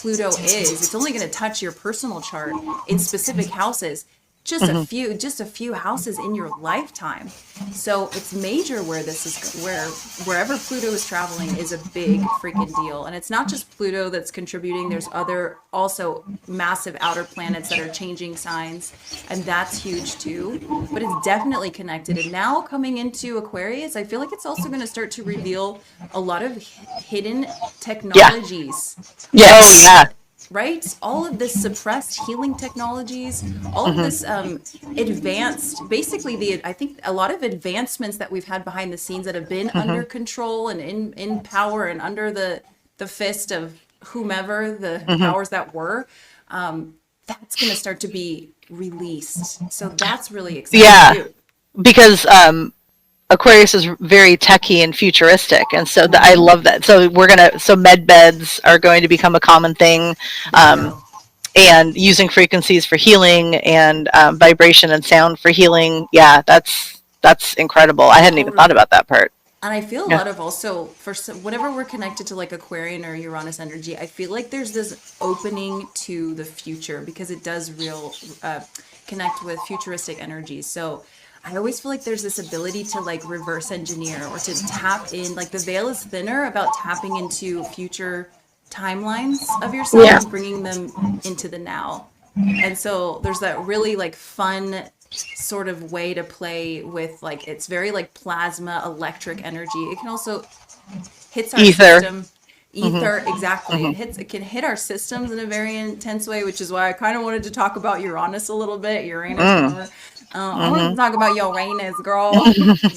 Pluto is. It's only going to touch your personal chart in specific houses, just a few houses in your lifetime. So it's major where this is, wherever Pluto is traveling is a big freaking deal. And it's not just Pluto that's contributing. There's other also massive outer planets that are changing signs, and that's huge too. But it's definitely connected. And now coming into Aquarius, I feel like it's also going to start to reveal a lot of hidden technologies. Oh yeah. Right? All of this suppressed healing technologies, all of this advanced, basically I think a lot of advancements that we've had behind the scenes that have been under control and in power and under the fist of whomever the powers that were, that's going to start to be released. So that's really exciting too. Because Aquarius is very techy and futuristic, and so I love that. So med beds are going to become a common thing, and using frequencies for healing and vibration and sound for healing. Yeah, that's incredible. I hadn't even thought about that part. And I feel a lot of also, for whenever we're connected to like Aquarian or Uranus energy, I feel like there's this opening to the future because it does connect with futuristic energies. So I always feel like there's this ability to like reverse engineer or to tap in, like the veil is thinner about tapping into future timelines of yourself and bringing them into the now. And so there's that really like fun sort of way to play with, like, it's very like plasma electric energy. It can also hits our system. Ether, exactly. It can hit our systems in a very intense way, which is why I kind of wanted to talk about Uranus a little bit. Uranus. I want to talk about Uranus, girl.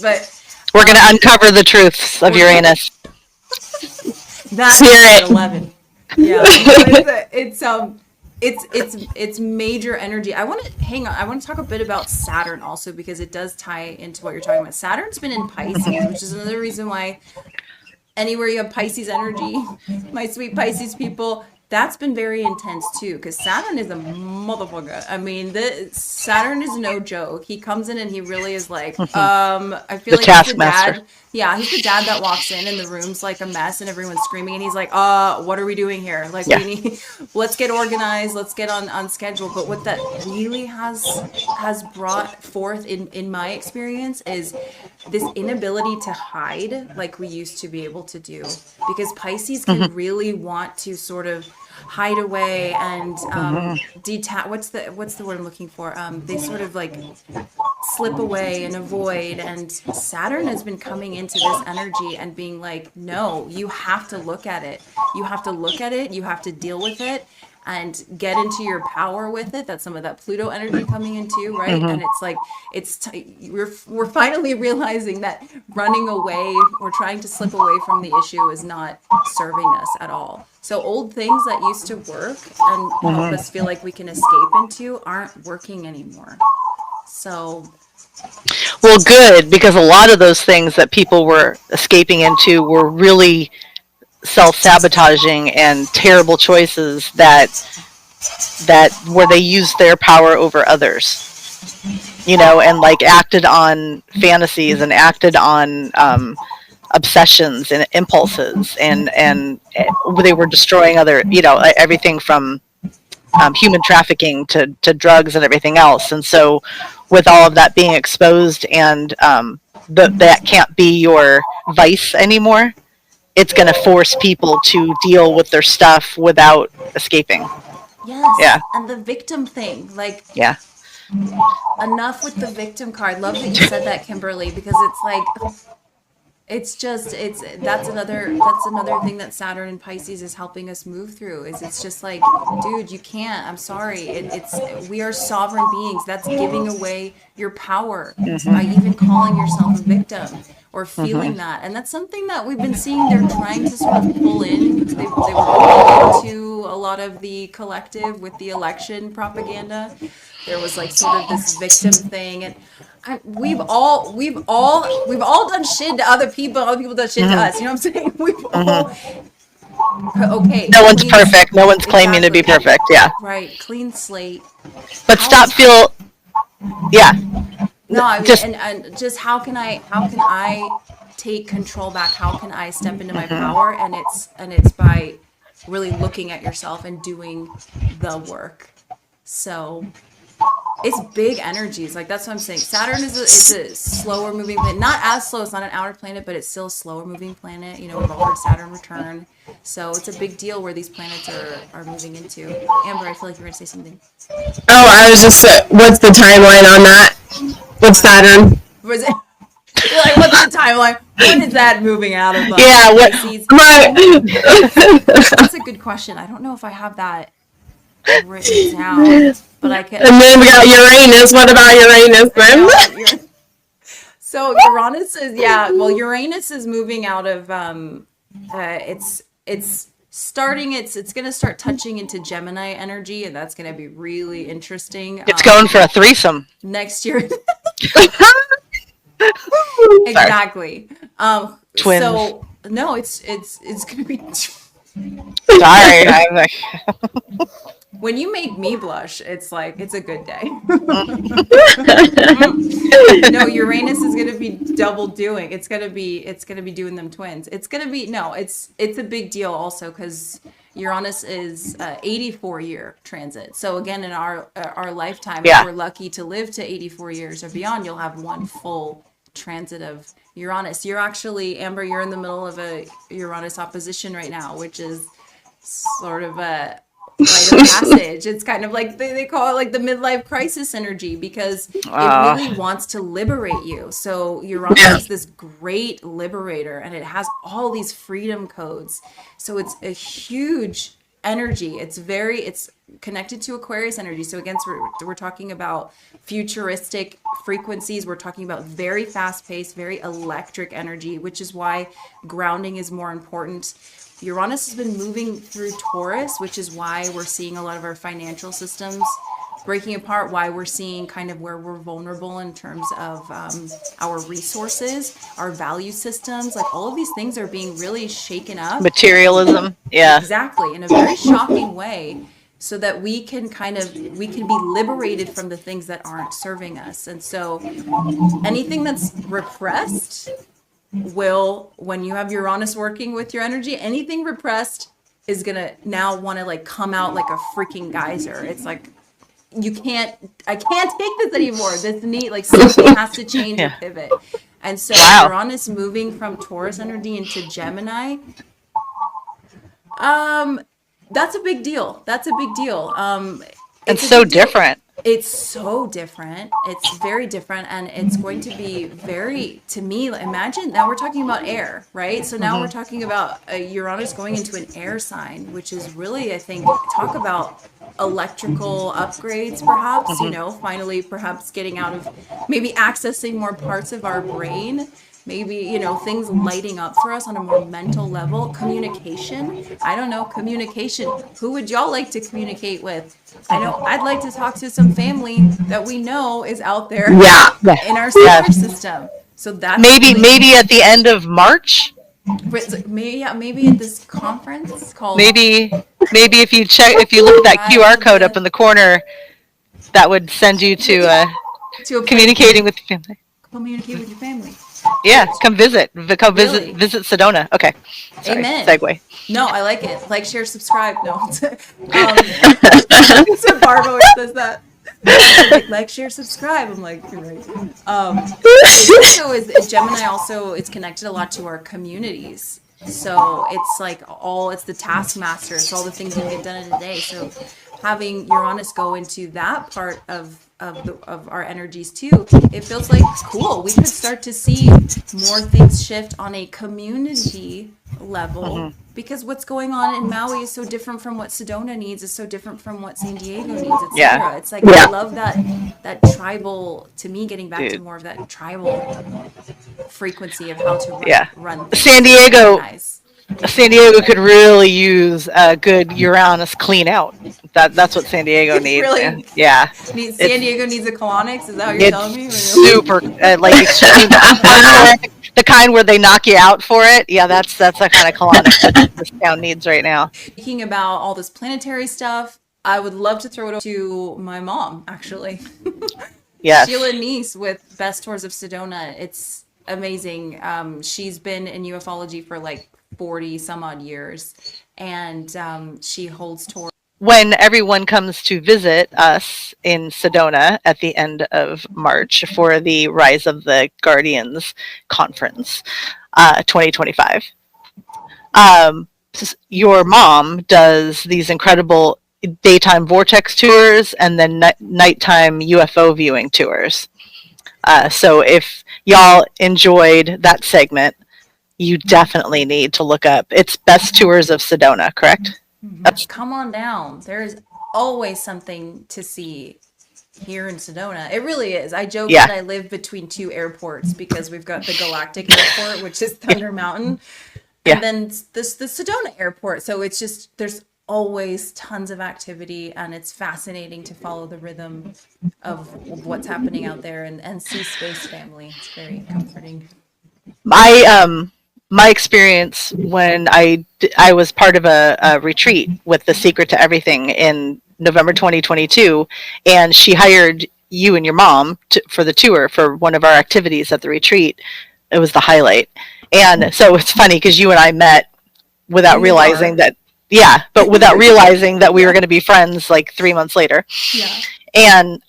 But we're going to uncover the truths of Uranus. That's at 11. Yeah, it's major energy. I want to talk a bit about Saturn also, because it does tie into what you're talking about. Saturn's been in Pisces, which is another reason why anywhere you have Pisces energy, my sweet Pisces people, that's been very intense too, because Saturn is a motherfucker. I mean, Saturn is no joke. He comes in and he really is like, I feel like he's the dad. Yeah, he's the dad that walks in and the room's like a mess and everyone's screaming and he's like, what are we doing here? Like, let's get organized, let's get on schedule. But what that really has brought forth in my experience is this inability to hide like we used to be able to do, because Pisces can really want to sort of hide away and detach. What's the word I'm looking for? They sort of like slip away and avoid. And Saturn has been coming into this energy and being like, no, you have to look at it. You have to look at it. You have to deal with it and get into your power with it. That's some of that Pluto energy coming in too, right? And it's like, we're finally realizing that running away or trying to slip away from the issue is not serving us at all. So old things that used to work and help us feel like we can escape into aren't working anymore. So, well, good, because a lot of those things that people were escaping into were really self-sabotaging and terrible choices that where they used their power over others, and like acted on fantasies and acted on obsessions and impulses, and they were destroying other, everything from human trafficking to drugs and everything else. And so with all of that being exposed and that can't be your vice anymore, it's going to force people to deal with their stuff without escaping. Yes. Yeah. And the victim thing, like, yeah. Enough with the victim card. Love that you said that, Kimberly, because it's like, that's another thing that Saturn and Pisces is helping us move through. Is it's just like, dude, you can't. I'm sorry. We are sovereign beings. That's giving away your power by even calling yourself a victim or feeling that. And that's something that we've been seeing. They're trying to sort of pull in. They were pulling into a lot of the collective with the election propaganda. There was like sort of this victim thing, and we've all done shit to other people. Other people done shit to us. You know what I'm saying? We've all okay. No one's perfect. No one's claiming to be perfect. Yeah. Right. Clean slate. But yeah. No, I mean, and just how can I take control back? How can I step into my power? And it's by really looking at yourself and doing the work. So it's big energies. Like that's what I'm saying. Saturn is a slower moving planet. Not as slow. It's not an outer planet, but it's still a slower moving planet. You know, we've all heard Saturn return. So it's a big deal where these planets are moving into. Amber, I feel like you were going to say something. Oh, I was just, what's the timeline on that? What's Saturn? Was it? You're like, what's the timeline? When is that moving out of Yeah, what? Pisces? Right. That's a good question. I don't know if I have that written down, but I can. And then we got Uranus. What about Uranus then? So Uranus is, yeah, well, Uranus is moving out of it's starting it's going to start touching into Gemini energy, and that's going to be really interesting. It's going for a threesome Next year. Exactly. Twins. So no, it's going to be Sorry, I'm like, when you make me blush, it's like it's a good day. No, Uranus is going to be double doing. It's going to be doing them twins. It's going to be it's a big deal also because Uranus is 84-year transit. So again, in our lifetime, Yeah. if we're lucky to live to 84 years or beyond, you'll have one full transit of Uranus. You're actually, Amber, you're in the middle of a Uranus opposition right now, which is sort of a rite of passage. It's kind of like they call it like the midlife crisis energy because it really wants to liberate you. So Uranus is this great liberator, and it has all these freedom codes. So it's a huge energy. It's connected to Aquarius energy. So again, we're talking about futuristic frequencies. We're talking about very fast-paced, very electric energy, which is why grounding is more important. Uranus has been moving through Taurus, which is why we're seeing a lot of our financial systems breaking apart, why we're seeing kind of where we're vulnerable in terms of our resources, our value systems. Like all of these things are being really shaken up. materialism. Yeah. Exactly, in a very shocking way, so that we can be liberated from the things that aren't serving us. And so anything that's repressed will, when you have Uranus working with your energy, anything repressed is gonna now want to like come out like a freaking geyser. It's like I can't take this anymore. This need, like, something has to change or pivot. And so Uranus moving from Taurus energy into Gemini, that's a big deal. It's so different. It's so different. It's very different, and it's going to be very, to me, imagine now we're talking about air, right? So now we're talking about Uranus going into an air sign, which is really, I think, talk about electrical upgrades, perhaps, finally perhaps getting out of, maybe accessing more parts of our brain. Maybe, things lighting up for us on a more mental level. Communication. I don't know, communication. Who would y'all like to communicate with? I know I'd like to talk to some family that we know is out there in our solar system. So that's maybe at the end of March. Maybe at this conference called. Maybe if you look at that QR code up in the corner, that would send you to communicating with your family. Communicate with your family. Yeah, come visit visit Sedona. Okay. Sorry, Amen. segue. No, I like it. Like, share, subscribe. No. So Barbara always says that. Like, share, subscribe. I'm like, you're right. Gemini also, it's connected a lot to our communities. So it's like it's the taskmaster. It's all the things you get done in a day. So having Uranus go into that part of our energies too, it feels like cool. We could start to see more things shift on a community level, because what's going on in Maui is so different from what Sedona needs, is so different from what San Diego needs, etc. It's like I love that tribal, to me, getting back to more of that tribal frequency of how to run things. San Diego could really use a good Uranus clean out. That's what San Diego needs. Really? San Diego needs a colonics? Is that what you're telling me? Super, extreme. The kind where they knock you out for it. Yeah, that's the kind of colonics that this town needs right now. Speaking about all this planetary stuff, I would love to throw it to my mom, actually. Yes. Sheila Neese with Best Tours of Sedona. It's amazing. She's been in ufology for like 40 some odd years, and she holds tours. When everyone comes to visit us in Sedona at the end of March for the Rise of the Guardians conference, 2025. Your mom does these incredible daytime vortex tours and then nighttime UFO viewing tours. So if y'all enjoyed that segment, you definitely need to look up. It's Best Tours of Sedona, correct? Come on down. There's always something to see here in Sedona. It really is. I joke Yeah. that I live between two airports because we've got the Galactic Airport, which is Thunder Mountain, Yeah. and then the Sedona Airport. So it's just, there's always tons of activity, and it's fascinating to follow the rhythm of what's happening out there and see Space Family. It's very comforting. My experience when I was part of a retreat with The Secret to Everything in November 2022, and she hired you and your mom for the tour for one of our activities at the retreat. It was the highlight. And so it's funny because you and I met without realizing that, but without realizing that we were going to be friends like 3 months later. Yeah. And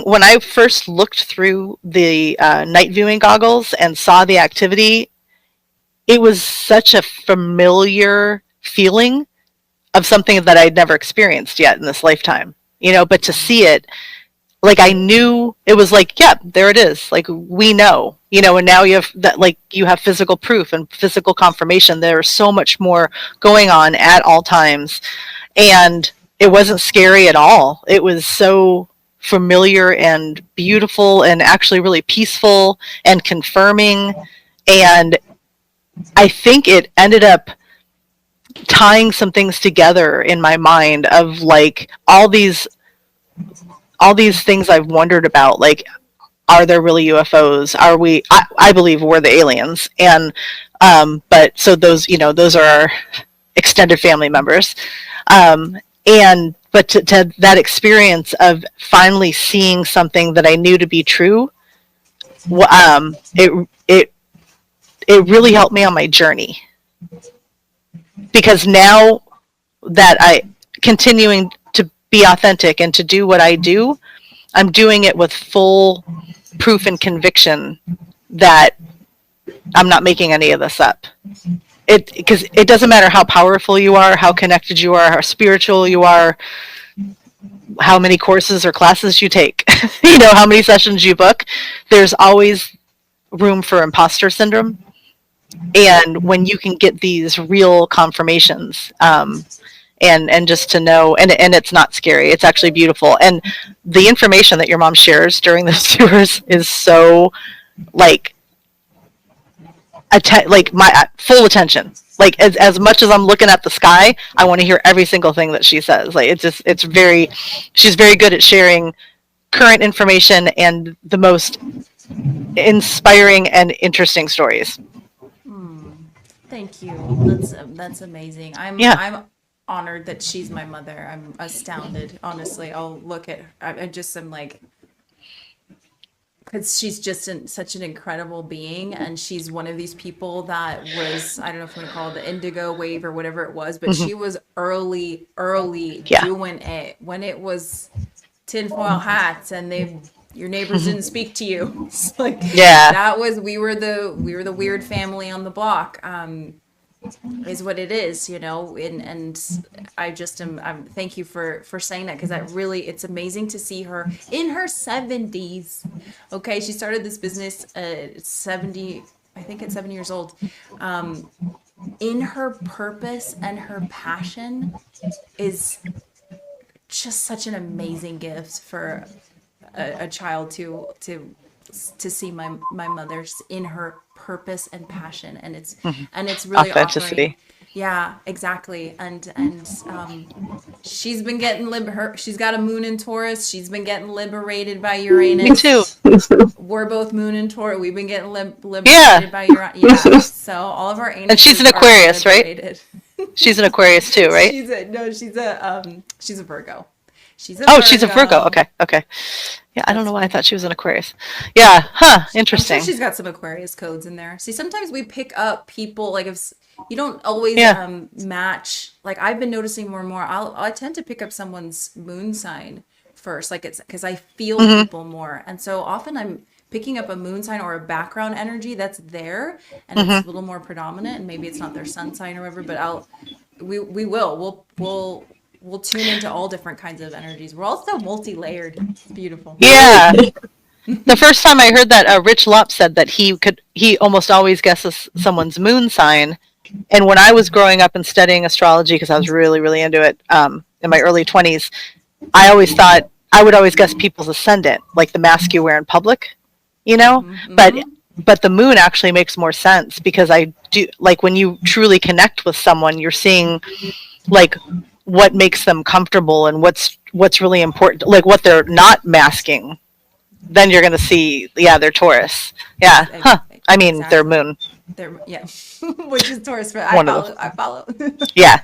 when I first looked through the night viewing goggles and saw the activity, it was such a familiar feeling of something that I'd never experienced yet in this lifetime, but to see it, like I knew it was like, yeah, there it is. Like we know, and now you have that, like you have physical proof and physical confirmation. There's so much more going on at all times. And it wasn't scary at all. It was so familiar and beautiful and actually really peaceful and confirming. And I think it ended up tying some things together in my mind of like all these things I've wondered about, like, are there really UFOs? Are we, I believe we're the aliens. And, but so those are our extended family members. But to that experience of finally seeing something that I knew to be true, it really helped me on my journey. Because now that I continuing to be authentic and to do what I do, I'm doing it with full proof and conviction that I'm not making any of this up. Because it doesn't matter how powerful you are, how connected you are, how spiritual you are, how many courses or classes you take, how many sessions you book, there's always room for imposter syndrome. And when you can get these real confirmations, and just to know, and it's not scary, it's actually beautiful. And the information that your mom shares during the tours is so like my full attention. Like as much as I'm looking at the sky, I want to hear every single thing that she says. Like she's very good at sharing current information and the most inspiring and interesting stories. Thank you. That's amazing. I'm honored that she's my mother. I'm astounded. Honestly, I'll look at her. I'm like, because she's just such an incredible being, and she's one of these people that was, I don't know if I'm gonna call it the indigo wave or whatever it was, but she was early doing it when it was tinfoil hats and your neighbors didn't speak to you. It's like, that was, we were the weird family on the block, is what it is, and I just am, thank you for saying that, because that really, it's amazing to see her in her 70s. Okay, she started this business at 70, I think at 7 years old. In her purpose and her passion is just such an amazing gift for a child to see my mother's in her purpose and passion, and it's really authenticity. offering, yeah, exactly. And she's been getting she's got a moon in Taurus. She's been getting liberated by Uranus. Me too. We're both moon in Taurus. We've been getting liberated by Uranus. Yeah. So all of our anuses, and she's an Aquarius, right? She's an Aquarius too, right? She's a Virgo. She's a Oh, she's a Virgo. Virgo. Okay. Yeah, I don't That's know why I funny. thought she was an Aquarius. Yeah, huh, I'm sure interesting. she's got some Aquarius codes in there. See, sometimes we pick up people like if you don't always Yeah. match. Like I've been noticing more and more. I tend to pick up someone's moon sign first, like it's because I feel Mhm. people more, and so often I'm picking up a moon sign or a background energy that's there, and it's Mhm. a little more predominant, and maybe it's not their sun sign or whatever. But we'll tune into all different kinds of energies. We're also multi-layered. It's beautiful. Yeah. The first time I heard that, Rich Lopp said that he almost always guesses someone's moon sign. And when I was growing up and studying astrology, because I was really, really into it in my early 20s, I always thought I would always guess people's ascendant, like the mask you wear in public, you know? But Mm-hmm. but the moon actually makes more sense because I do like when you truly connect with someone, you're seeing like what makes them comfortable and what's really important, like what they're not masking. Then you're going to see, yeah, they're Taurus. Yeah, huh. I mean, their Exactly. moon. There, yeah, which is Taurus, but I One of them. follow. I follow. Yeah,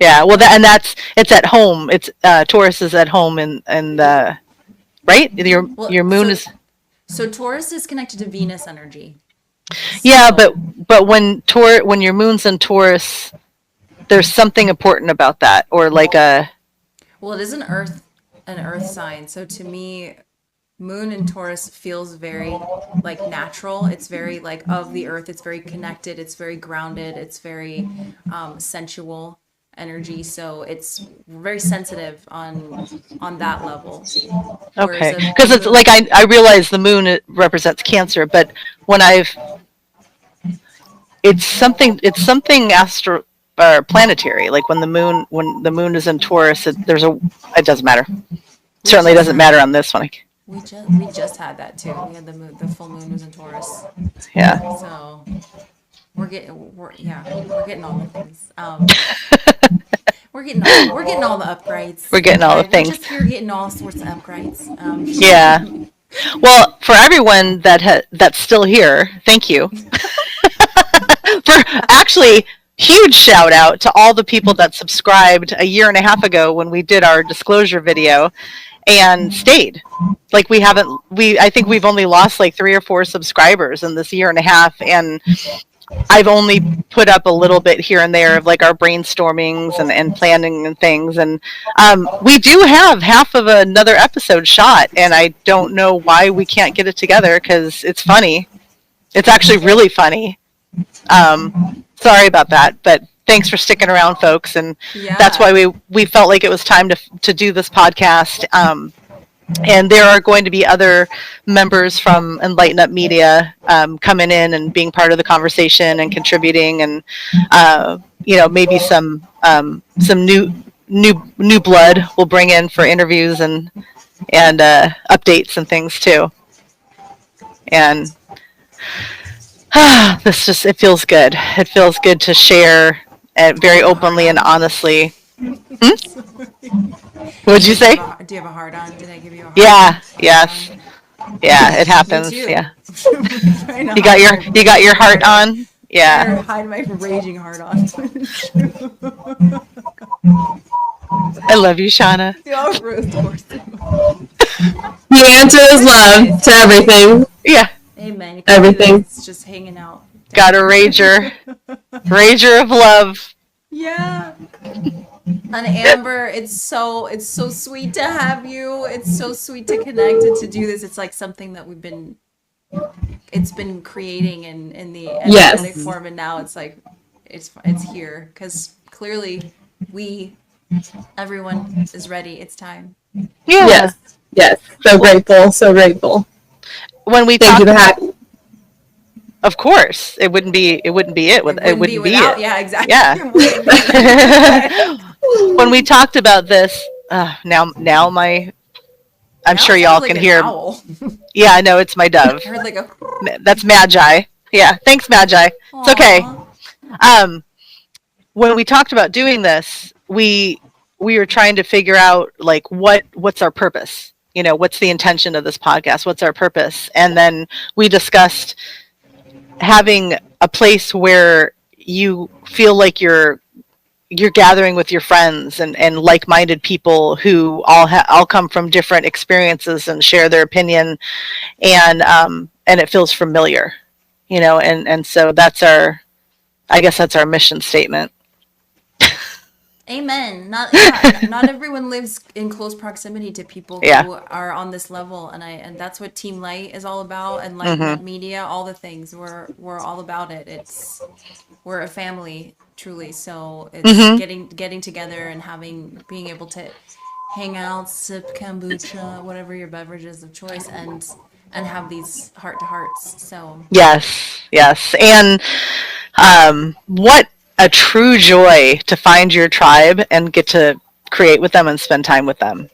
yeah. Well, it's at home. It's Taurus is at home in the right. Well, Your moon is. so Taurus is connected to Venus energy. Yeah, So, but when your moon's in Taurus, there's something important about that, or like a. well, it is an Earth sign. So to me, Moon in Taurus feels very like natural. It's very like of the Earth. It's very connected. It's very grounded. It's very sensual energy. So it's very sensitive on that level. Whereas Okay, a because it's moon, like I realize the moon represents Cancer, but when I've it's something astro or planetary. Like when the moon is in Taurus, it doesn't matter. we Certainly just doesn't had matter on this one. we just had that too. We had the full moon was in Taurus. Yeah. So we're getting all the things. We're getting all the upgrades. We're getting all the We're things. just here getting all sorts of upgrades. Yeah. Well, for everyone that's still here, thank you. For actually, huge shout out to all the people that subscribed a year and a half ago when we did our disclosure video and stayed. Like I think we've only lost like 3 or 4 subscribers in this year and a half, and I've only put up a little bit here and there of like our brainstormings and planning and things. And we do have half of another episode shot, and I don't know why we can't get it together because it's funny. It's actually really funny. Sorry about that, but thanks for sticking around, folks. And that's Yeah. why we felt like it was time to do this podcast. And there are going to be other members from Enlighten Up Media coming in and being part of the conversation and contributing, and maybe some new blood we'll bring in for interviews and updates and things too. And it feels good. It feels good to share very openly and honestly. What'd you say? Do you have a heart on? Did I give you a heart? Yeah. Yes. Yeah. It happens. Me too. Yeah. You You got your heart on. Yeah. Hide my raging heart on. I love you, Shana. Oh, Ruth, of course. The answer is love to everything. Yeah. Amen. You Everything. It's just hanging out. Got a rager of love. Yeah. And Amber, it's so sweet to have you. It's so sweet to connect and to do this. It's like something that it's been creating in the energetic form, and now it's like it's here because clearly everyone is ready. It's time. Yeah. Yes. So grateful. So grateful. When we Thank talk, you for having. of course, it wouldn't be it. It wouldn't be without, it. Yeah, exactly. Yeah. It wouldn't be it. When we talked about this, now I'm Now sure it y'all sounds like can an hear. owl. Yeah, I know it's my dove. I heard like a. That's Magi. Yeah, thanks, Magi. It's okay. Aw. When we talked about doing this, we were trying to figure out like what's our purpose. What's the intention of this podcast? What's our purpose? And then we discussed having a place where you feel like you're you're gathering with your friends and like-minded people who all come from different experiences and share their opinion, and it feels familiar, and so I guess that's our mission statement. Amen. Not everyone lives in close proximity to people Yeah. who are on this level, and that's what Team Light is all about, and Light Media, all the things. We're all about it. We're a family, truly. So it's getting together and being able to hang out, sip kombucha, whatever your beverages of choice, and have these heart to hearts. So Yes, and what a true joy to find your tribe and get to create with them and spend time with them,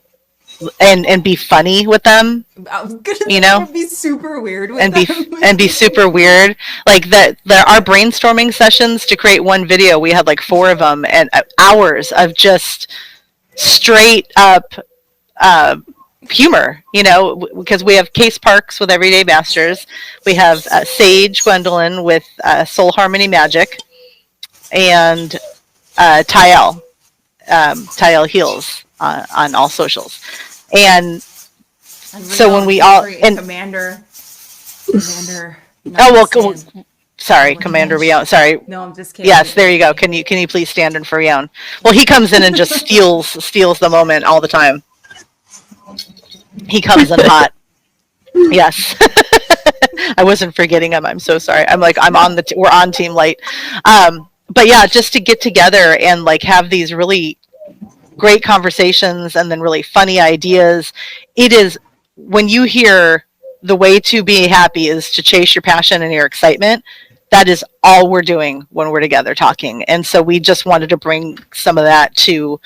and be funny with them. I'm gonna be super weird with them. and be super weird. Like our brainstorming sessions to create one video, we had like 4 of them, and hours of just straight up humor, because we have Case Parks with Everyday Masters. We have Sage Gwendolyn with Soul Harmony Magic, and Tyel Heals on all socials. And so when we all Commander. Sorry, Commander Rion. Sorry. No, I'm just kidding. Yes, there you go. Can you please stand in for Rion? Well, he comes in and just steals the moment all the time. He comes in hot. Yes. I wasn't forgetting him. I'm so sorry. We're on Team Light. But yeah, just to get together and like have these really great conversations and then really funny ideas. It is, when you hear the way to be happy is to chase your passion and your excitement, that is all we're doing when we're together talking. And so we just wanted to bring some of that to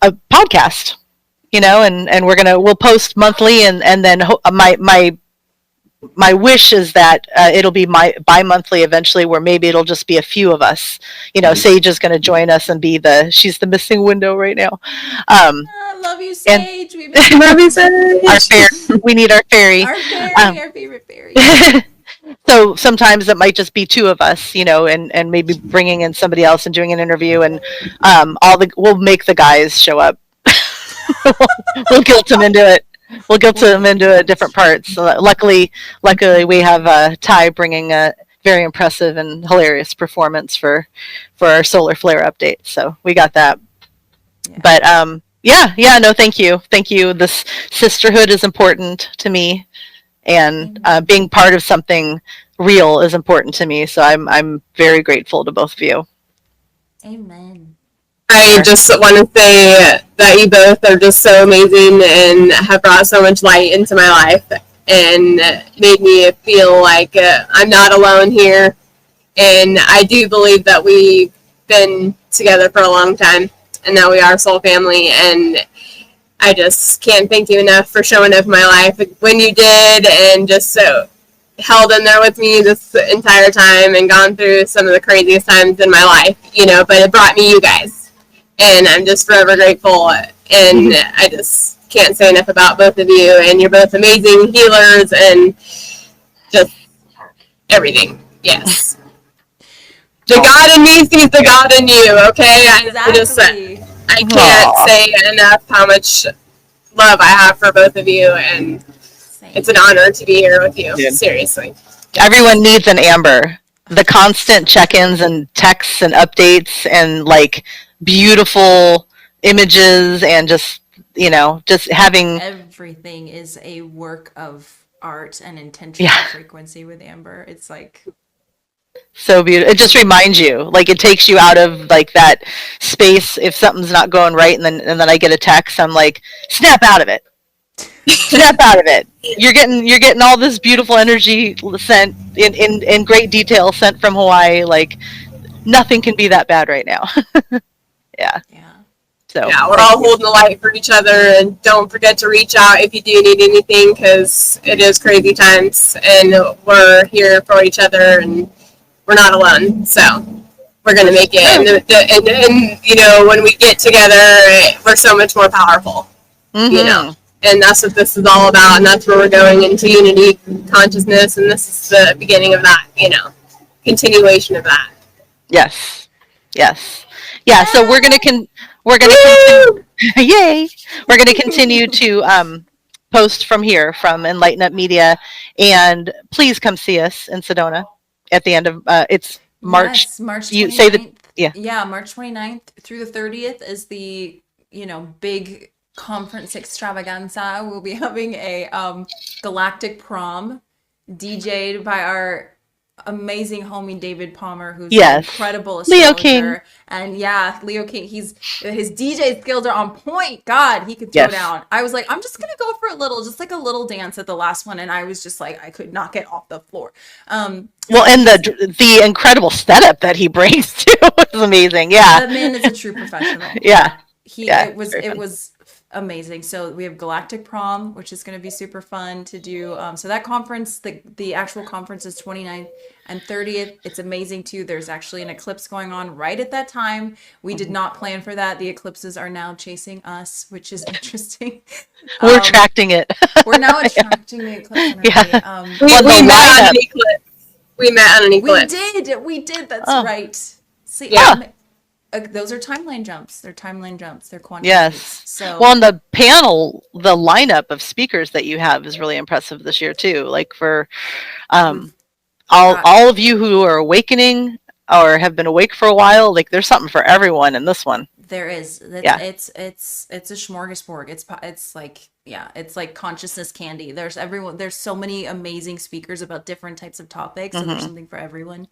a podcast, and we'll post monthly, and then my wish is that it'll be bi-monthly eventually, where maybe it'll just be a few of us. Sage is going to join us and she's the missing window right now. I love you, Sage. We love you, Sage. Our fairy. We need our fairy. Our fairy, our favorite fairy. So sometimes it might just be 2 of us, and maybe bringing in somebody else and doing an interview, and we'll make the guys show up. We'll guilt them into it. We'll guilt them into different parts. So luckily, we have Ty bringing a very impressive and hilarious performance for our solar flare update. So we got that. Yeah. But no, thank you. This sisterhood is important to me, and being part of something real is important to me. So I'm very grateful to both of you. Amen. I just want to say that you both are just so amazing and have brought so much light into my life and made me feel like I'm not alone here. And I do believe that we've been together for a long time and that we are soul family. And I just can't thank you enough for showing up in my life when you did, and just so held in there with me this entire time and gone through some of the craziest times in my life, but it brought me you guys. And I'm just forever grateful, and I just can't say enough about both of you, and you're both amazing healers and just everything. Yes. The God in me sees the God in you, okay? Exactly. I can't say enough how much love I have for both of you, and it's an honor to be here with you. Yeah. Seriously. Everyone needs an Amber. The constant check-ins and texts and updates and like beautiful images and just having everything is a work of art and intentional frequency with Amber. It's like so beautiful. It just reminds you, like it takes you out of like that space if something's not going right, and then I get a text, I'm like, snap out of it. Snap out of it. You're getting all this beautiful energy sent in great detail sent from Hawaii. Like nothing can be that bad right now. Yeah. So we're all holding the light for each other, and don't forget to reach out if you do need anything, because it is crazy times, and we're here for each other, and we're not alone. So we're gonna make it. And when we get together, we're so much more powerful. Mm-hmm. And that's what this is all about, and that's where we're going into unity consciousness, and this is the beginning of that, continuation of that. Yes. Yes. Yeah. So we're gonna continue. Yay! We're gonna continue to post from here from Enlighten Up Media, and please come see us in Sedona at the end of it's March. Yes, March You say the 29th. yeah. Yeah, March 29th through the 30th is the, big conference extravaganza. We'll be having a galactic prom DJ'd by our amazing homie David Palmer, who's an Yes. incredible Leo King. astrologer. And yeah, Leo King, his DJ skills are on point. God, he could throw Yes. down. I was like, I'm just gonna go for just like a little dance at the last one, and I was just like, I could not get off the floor. Well, and the incredible setup that he brings too is amazing. Yeah. That man is a true professional. Yeah. It was amazing. So we have Galactic Prom, which is going to be super fun to do. So that conference, the actual conference is 29th and 30th. It's amazing too. There's actually an eclipse going on right at that time. We did not plan for that. The eclipses are now chasing us, which is interesting. We're attracting it. We're now attracting the eclipse energy. Yeah. We met on an eclipse. We met on an eclipse. We did. That's right. See, Yeah. Those are timeline jumps. They're timeline jumps. They're quantum Yes. leaps. So Well, on the panel, the lineup of speakers that you have is really impressive this year too. Like for all of you who are awakening or have been awake for a while, like there's something for everyone in this one. there is. Yeah. It's a smorgasbord. It's like, yeah, it's like consciousness candy. There's so many amazing speakers about different types of topics, so there's something for everyone.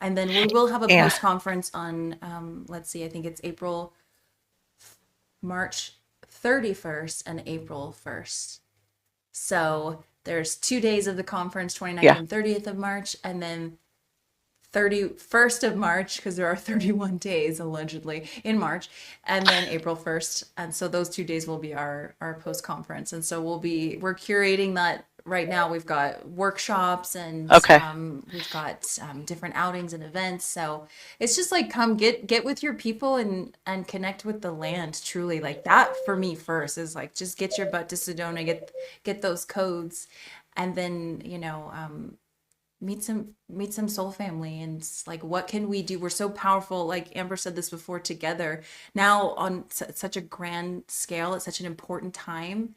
And then we will have a Yeah. post conference on let's see, I think it's March 31st and April 1st. So there's 2 days of the conference, 29th Yeah. and 30th of March, and then 31st of March, because there are 31 days allegedly in March, and then April 1st. And so those 2 days will be our post conference. And so we're curating that right now. We've got workshops and Okay. we've got different outings and events. So it's just like, come get with your people and connect with the land. Truly, like that for me first is like, just get your butt to Sedona, get those codes, and then meet some soul family. And it's like, what can we do? We're so powerful, like Amber said this before, together now on such a grand scale at such an important time.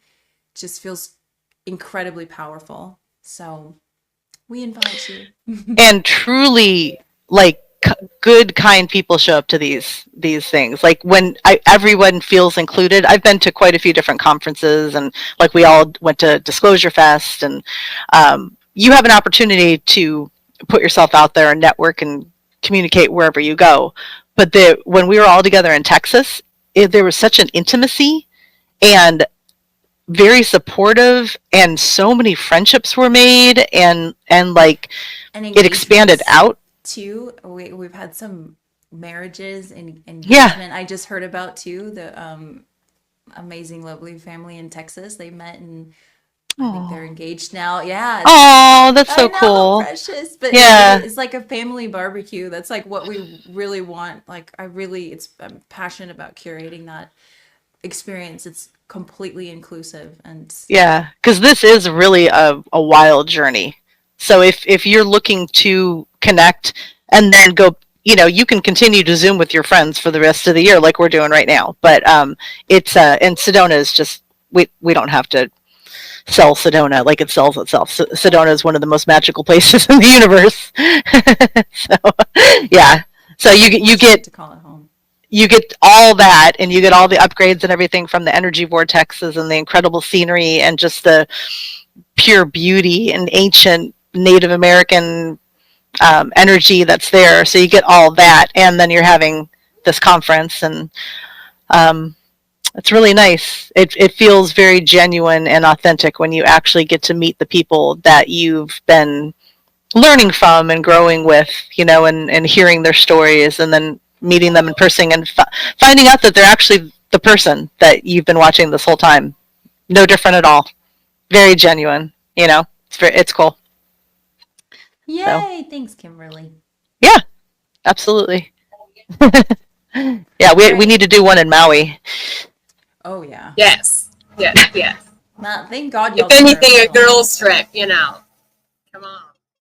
It just feels incredibly powerful. So we invite you. And truly, like good, kind people show up to these things. Like when everyone feels included. I've been to quite a few different conferences, and like we all went to Disclosure Fest, and you have an opportunity to put yourself out there and network and communicate wherever you go. But when we were all together in Texas, there was such an intimacy and very supportive, and so many friendships were made, and like it expanded out too. We've had some marriages and engagement. Yeah. I just heard about too the amazing, lovely family in Texas. They met and I think they're engaged now. Yeah. Oh, that's so I know, cool. precious. But Yeah. it's like a family barbecue. That's like what we really want. Like I'm passionate about curating that experience. It's completely inclusive, and Yeah, because this is really a wild journey. So if you're looking to connect and then go, you can continue to Zoom with your friends for the rest of the year like we're doing right now. But it's and Sedona is just we don't have to sell Sedona like it sells itself. Sedona is one of the most magical places in the universe. So yeah, so you get to call it home. You get all that, and you get all the upgrades and everything from the energy vortexes and the incredible scenery and just the pure beauty and ancient Native American energy that's there. So you get all that, and then you're having this conference, and it's really nice. It feels very genuine and authentic when you actually get to meet the people that you've been learning from and growing with, and hearing their stories, and then meeting them in person and finding out that they're actually the person that you've been watching this whole time. No different at all. Very genuine. It's cool. Yay! So. Thanks, Kimberly. Yeah, absolutely. Yeah, we need to do one in Maui. Oh yeah. Yes. Yes. Thank God y'all. If anything, a girls trip. Come on.